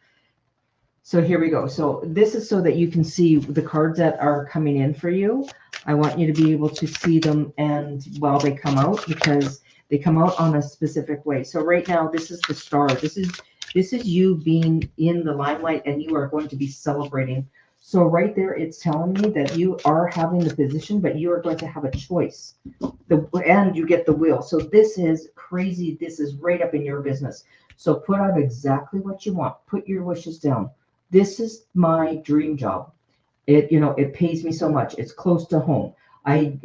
So here we go. So this is so that you can see the cards that are coming in for you. I want you to be able to see them, and while they come out, because they come out on a specific way. So right now, this is the star. This is you being in the limelight, and you are going to be celebrating. So right there, it's telling me that you are having the position, but you are going to have a choice. And you get the wheel. So this is crazy. This is right up in your business. So put out exactly what you want. Put your wishes down. This is my dream job. It pays me so much. It's close to home. I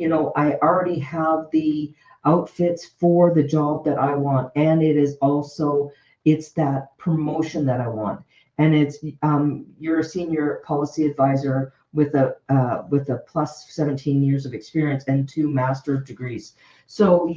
already have the outfits for the job that I want, and it's that promotion that I want. And it's you're a senior policy advisor with a plus 17 years of experience and 2 master's degrees. So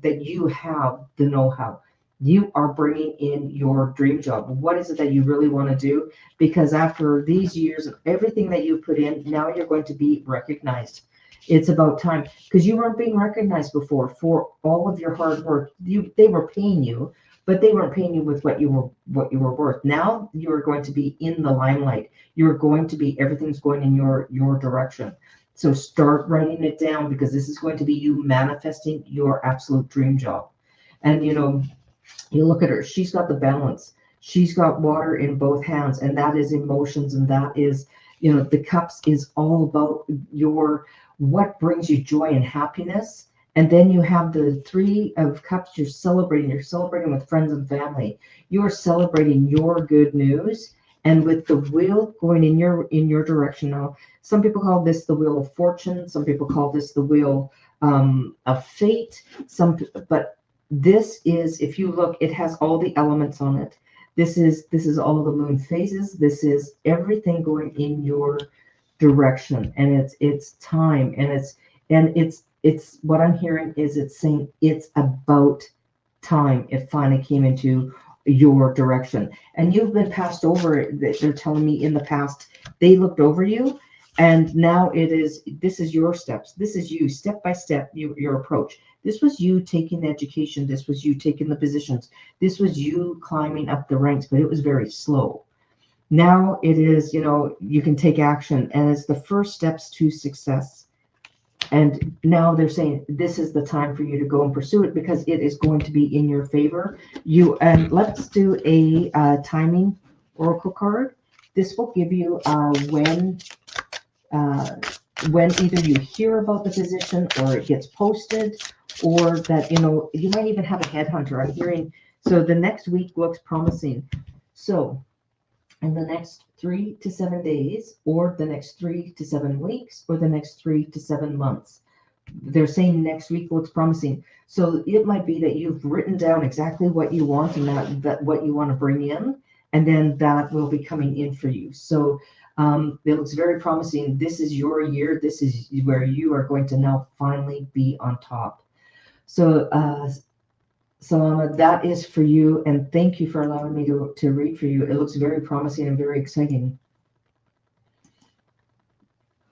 that you have the know-how. You are bringing in your dream job. What is it that you really want to do? Because after these years and everything that you put in, now you're going to be recognized. It's about time, because you weren't being recognized before for all of your hard work. They were paying you, but they weren't paying you with what you were worth. Now you are going to be in the limelight. You're going to be, everything's going in your direction. So start writing it down, because this is going to be you manifesting your absolute dream job. And you look at her, she's got the balance. She's got water in both hands, and that is emotions, and that is, the cups is all about what brings you joy and happiness. And then you have the 3 of cups. You're celebrating with friends and family. You are celebrating your good news, and with the wheel going in your direction. Now, some people call this the wheel of fortune. Some people call this the wheel of fate. But this is, if you look, it has all the elements on it. This is all the moon phases. This is everything going in your direction, and it's time, and it's what I'm hearing is it's saying it's about time it finally came into your direction. And you've been passed over. They're telling me in the past they looked over you, and now this is your steps. This is you step by step, your approach. This was you taking the education. This was you taking the positions. This was you climbing up the ranks, but it was very slow. Now it is, you can take action, and it's the first steps to success. And now they're saying this is the time for you to go and pursue it, because it is going to be in your favor. And let's do a timing oracle card. This will give you when either you hear about the position, or it gets posted, or that you might even have a headhunter. I'm hearing, so the next week looks promising. So in the next 3 to 7 days, or the next 3 to 7 weeks, or the next 3 to 7 months, they're saying next week looks promising. So it might be that you've written down exactly what you want and that what you want to bring in, and then that will be coming in for you. So it looks very promising. This is your year. This is where you are going to now finally be on top. So Salam, that is for you, and thank you for allowing me to read for you. It looks very promising and very exciting.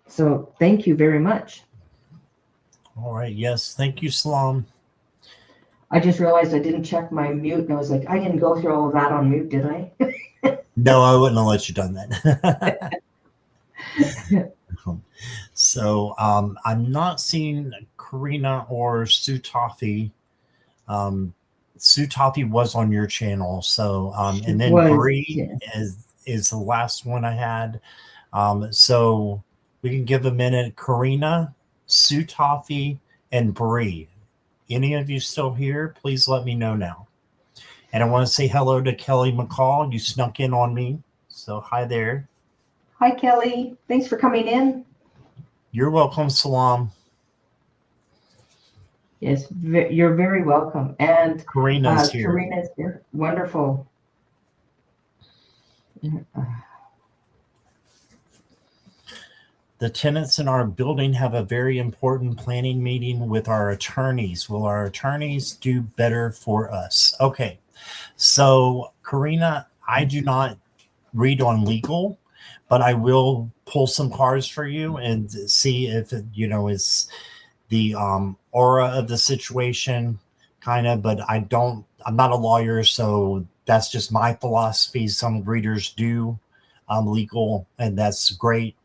So thank you very much. All right. Yes. Thank you, Salam. I just realized I didn't check my mute, and I was like, I didn't go through all of that on mute, did I? No, I wouldn't have let you done that. So I'm not seeing Karina or Sutafi. Sutafi was on your channel, so and then Bree is the last one I had. So we can give a minute. Karina, Sutafi, and Bree. Any of you still here? Please let me know now. And I want to say hello to Kelly McCall. You snuck in on me, so hi there. Hi, Kelly. Thanks for coming in. You're welcome, Salam. Yes, you're very welcome. And Karina's here. Karina's here. Wonderful. The tenants in our building have a very important planning meeting with our attorneys. Will our attorneys do better for us? Okay. So, Karina, I do not read on legal, but I will pull some cards for you and see if it, is the aura of the situation kind of, but I'm not a lawyer, so that's just my philosophy. Some readers do legal, and that's great.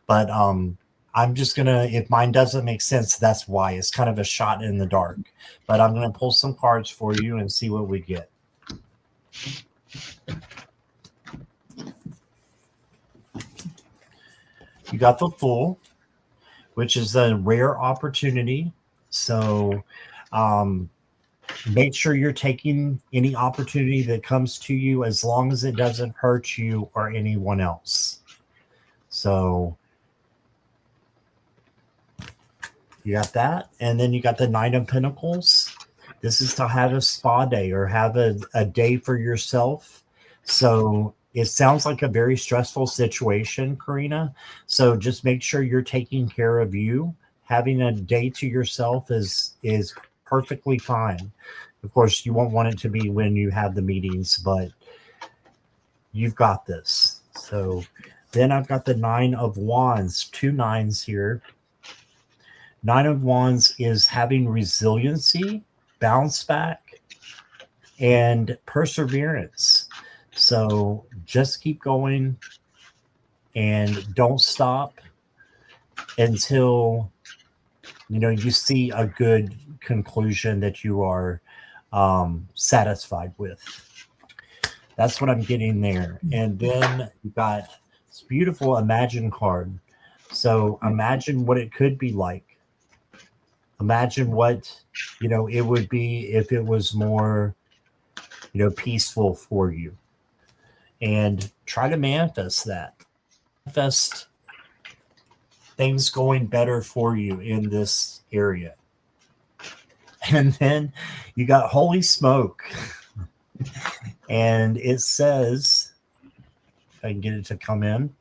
But I'm just going to, if mine doesn't make sense, that's why. It's kind of a shot in the dark. But I'm going to pull some cards for you and see what we get. You got the Fool, which is a rare opportunity. So make sure you're taking any opportunity that comes to you as long as it doesn't hurt you or anyone else. So you got that. And then you got the Knight of Pentacles. This is to have a spa day or have a day for yourself. So it sounds like a very stressful situation, Karina. So just make sure you're taking care of you. Having a day to yourself is perfectly fine. Of course, you won't want it to be when you have the meetings, but you've got this. So then I've got the Nine of Wands, 2 nines here. Nine of Wands is having resiliency, bounce back, and perseverance. So just keep going and don't stop until you see a good conclusion that you are satisfied with. That's what I'm getting there. And then you got this beautiful Imagine card. So imagine what it could be like. Imagine what it would be if it was more peaceful for you. And try to manifest that. Manifest things going better for you in this area. And then you got Holy Smoke. And it says, if I can get it to come in,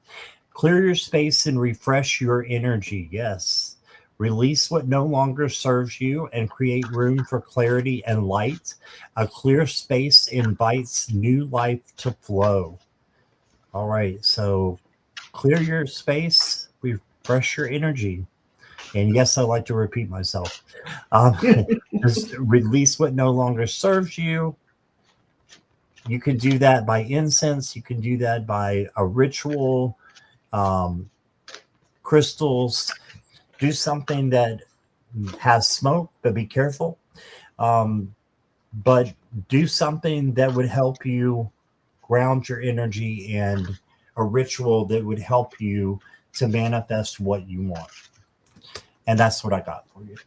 clear your space and refresh your energy. Yes. Release what no longer serves you and create room for clarity and light. A clear space invites new life to flow. All right. So clear your space, refresh your energy. And yes, I like to repeat myself. Just release what no longer serves you. You can do that by incense. You can do that by a ritual, crystals. Do something that has smoke, but be careful. But do something that would help you ground your energy and a ritual that would help you to manifest what you want. And that's what I got for you.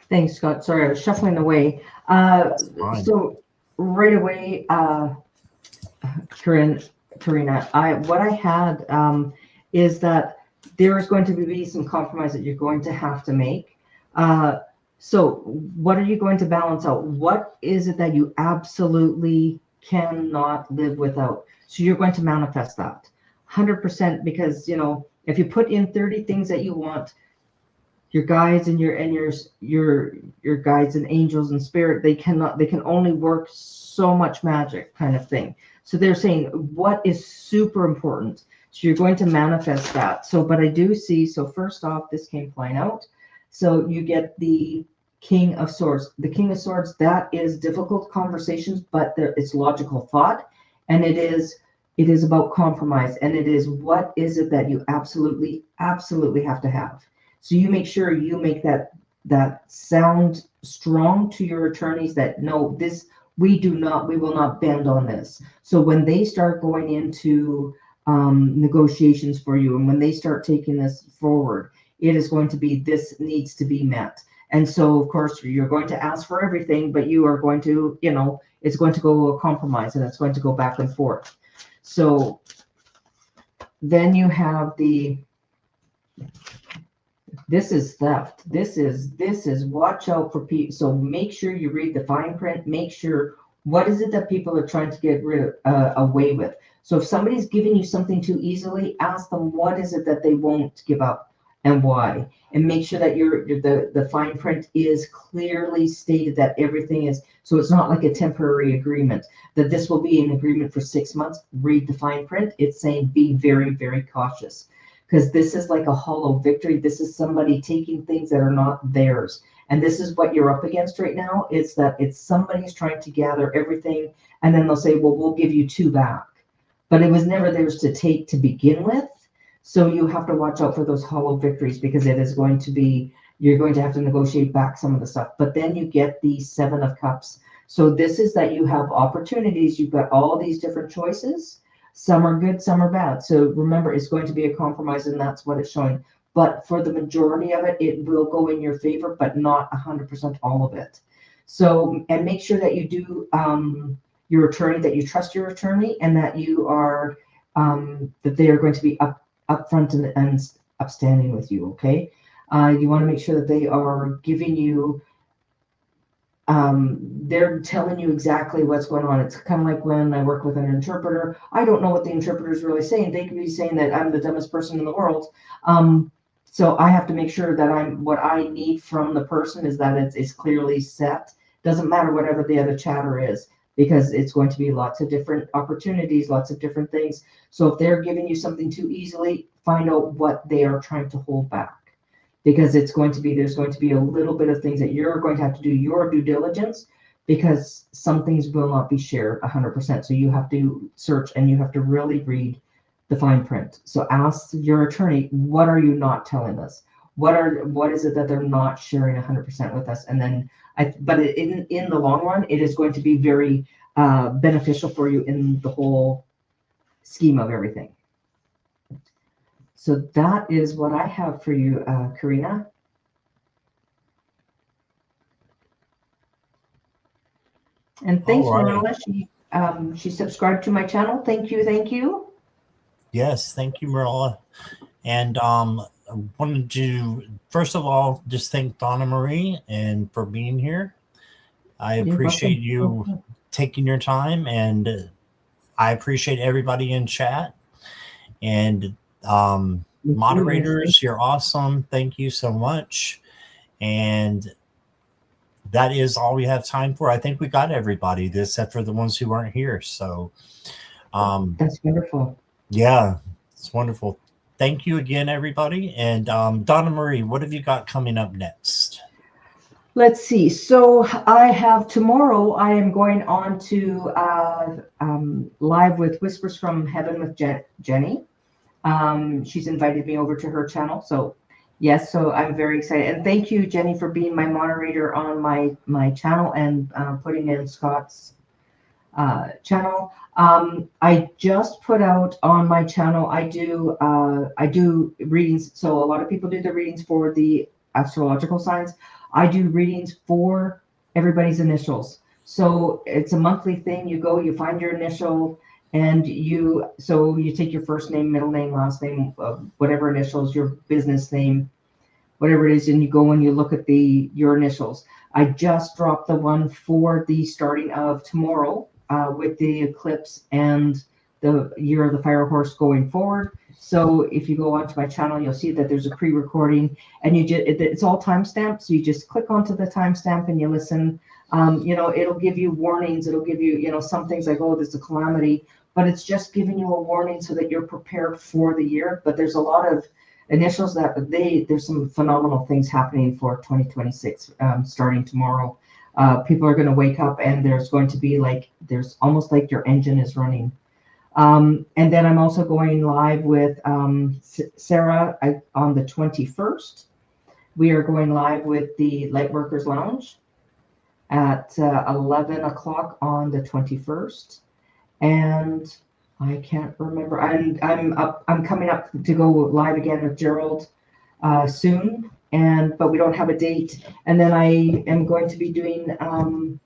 Thanks, Scott. Sorry, I was shuffling away. So right away, Karina, what I had is that there is going to be some compromise that you're going to have to make. So what are you going to balance out? What is it that you absolutely cannot live without? So you're going to manifest that 100%, because, you know, if you put in 30 things that you want, your guides and your guides and angels and spirit, they can only work so much magic, kind of thing. So they're saying what is super important. So you're going to manifest that. So, but I do see, so first off, this came flying out. So you get the King of Swords. The King of Swords, that is difficult conversations, but it's logical thought, and it is about compromise, and it is, what is it that you absolutely have to have. So you make sure you make that sound strong to your attorneys, that no, this, we will not bend on this. So when they start going into negotiations for you, and when they start taking this forward, it is going to be, this needs to be met. And so, of course, you're going to ask for everything, but you are going to, you know, it's going to go a compromise, and it's going to go back and forth. So then you have this is theft. This is watch out for people. So make sure you read the fine print. Make sure, what is it that people are trying to get away with. So if somebody's giving you something too easily, ask them, what is it that they won't give up and why? And make sure that the fine print is clearly stated, that everything is, so it's not like a temporary agreement, that this will be an agreement for 6 months. Read the fine print. It's saying be very, very cautious, because this is like a hollow victory. This is somebody taking things that are not theirs. And this is what you're up against right now, is that it's somebody's trying to gather everything, and then they'll say, well, we'll give you 2 back. But it was never theirs to take to begin with. So you have to watch out for those hollow victories, because it is going to be, you're going to have to negotiate back some of the stuff. But then you get the 7 of Cups. So this is that you have opportunities. You've got all these different choices. Some are good, some are bad. So remember, it's going to be a compromise, and that's what it's showing. But for the majority of it, it will go in your favor, but not 100% all of it. So, and make sure that you do your attorney, that you trust your attorney, and that you are, that they are going to be upfront and upstanding with you, okay? You want to make sure that they are giving you, they're telling you exactly what's going on. It's kind of like when I work with an interpreter. I don't know what the interpreter is really saying. They could be saying that I'm the dumbest person in the world. So I have to make sure that what I need from the person is that it's clearly set. Doesn't matter whatever the other chatter is, because it's going to be lots of different opportunities, lots of different things. So if they're giving you something too easily, find out what they are trying to hold back, because there's going to be a little bit of things that you're going to have to do your due diligence, because some things will not be shared 100%. So you have to search, and you have to really read the fine print. So ask your attorney, what are you not telling us? What is it that they're not sharing 100% with us? And then, but in the long run, it is going to be very beneficial for you in the whole scheme of everything. So that is what I have for you, Karina. And thanks, Marilla. She subscribed to my channel. Thank you. Yes, thank you, Marilla. And I wanted to, first of all, just thank Donna Marie and for being here. I appreciate you taking your time, and I appreciate everybody in chat. And moderators, you're awesome. Thank you so much. And that is all we have time for. I think we got everybody, except for the ones who aren't here. So that's wonderful. Yeah, it's wonderful. Thank you again, everybody. And Donna Marie, what have you got coming up next? Let's see. So I have tomorrow, I am going on to live with Whispers from Heaven with Jenny. She's invited me over to her channel. So yes, so I'm very excited. And thank you, Jenny, for being my moderator on my channel and putting in Scott's channel. I just put out on my channel, I do readings. So a lot of people do the readings for the astrological signs. I do readings for everybody's initials. So it's a monthly thing. You go, you find your initial, And you take your first name, middle name, last name, whatever initials, your business name, whatever it is, and you go and you look at your initials. I just dropped the one for the starting of tomorrow with the eclipse and the year of the fire horse going forward. So if you go onto my channel, you'll see that there's a pre-recording, and it's all timestamped. So you just click onto the timestamp and you listen. It'll give you warnings. It'll give you, some things like, oh, there's a calamity, but it's just giving you a warning so that you're prepared for the year. But there's a lot of initials there's some phenomenal things happening for 2026 starting tomorrow. People are going to wake up and there's going to be there's almost like your engine is running. And then I'm also going live with Sarah on the 21st. We are going live with the Lightworkers Lounge at 11 o'clock on the 21st. And I can't remember. I'm coming up to go live again with Gerald soon, but we don't have a date. And then I am going to be doing 1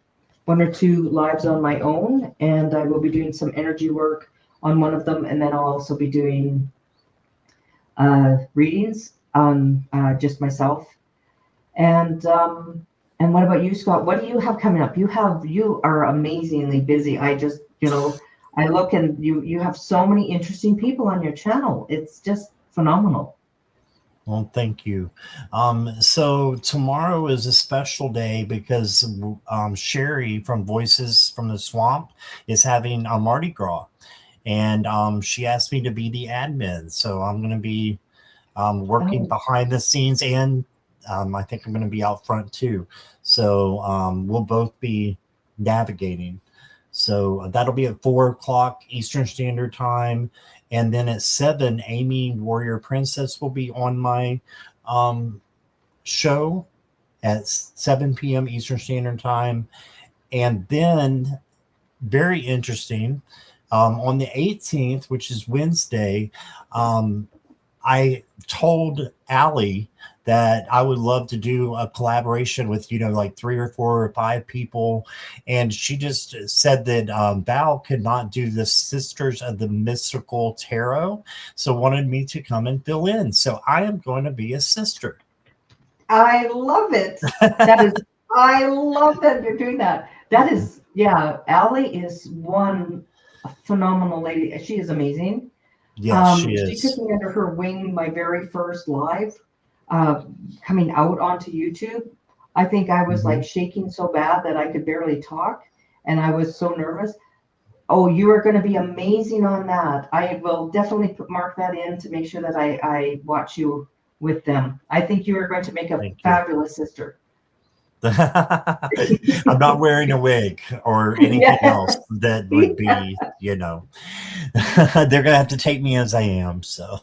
or 2 lives on my own, and I will be doing some energy work on one of them, and then I'll also be doing readings on just myself. And what about you, Scott? What do you have coming up? You are amazingly busy. I just, I look and you have so many interesting people on your channel. It's just phenomenal. Well, thank you. So tomorrow is a special day because Sherry from Voices from the Swamp is having a Mardi Gras. And she asked me to be the admin. So I'm going to be working behind the scenes, and I think I'm going to be out front too. So we'll both be navigating. So that'll be at 4 o'clock Eastern Standard Time. And then at 7, Amy Warrior Princess will be on my show at 7 p.m. Eastern Standard Time. And then, very interesting, on the 18th, which is Wednesday, I told Allie that I would love to do a collaboration with, like 3 or 4 or 5 people. And she just said that Val could not do the Sisters of the Mystical Tarot, so wanted me to come and fill in. So I am going to be a sister. I love it. I love that you're doing that. That is, yeah, Allie is one phenomenal lady. She is amazing. Yes, she is. She took me under her wing my very first live coming out onto YouTube. I think I was like shaking so bad that I could barely talk, and I was so nervous. Oh, you are going to be amazing on that. I will definitely mark that in to make sure that I watch you with them. I think you are going to make a fabulous sister. I'm not wearing a wig or anything else that would be, they're going to have to take me as I am. So,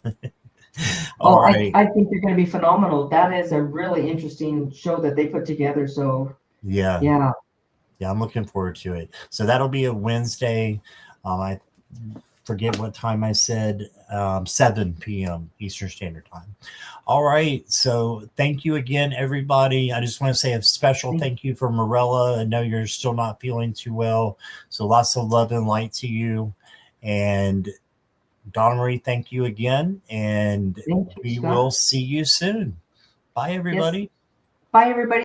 all right. I think you're going to be phenomenal. That is a really interesting show that they put together. So, yeah, I'm looking forward to it. So that'll be a Wednesday. I forget what time I said, 7 p.m. Eastern Standard Time. All right. So thank you again, everybody. I just want to say a special thank you for Morella. I know you're still not feeling too well. So lots of love and light to you. And Donna Marie, thank you again. And we will see you soon. Bye, everybody. Yes. Bye, everybody.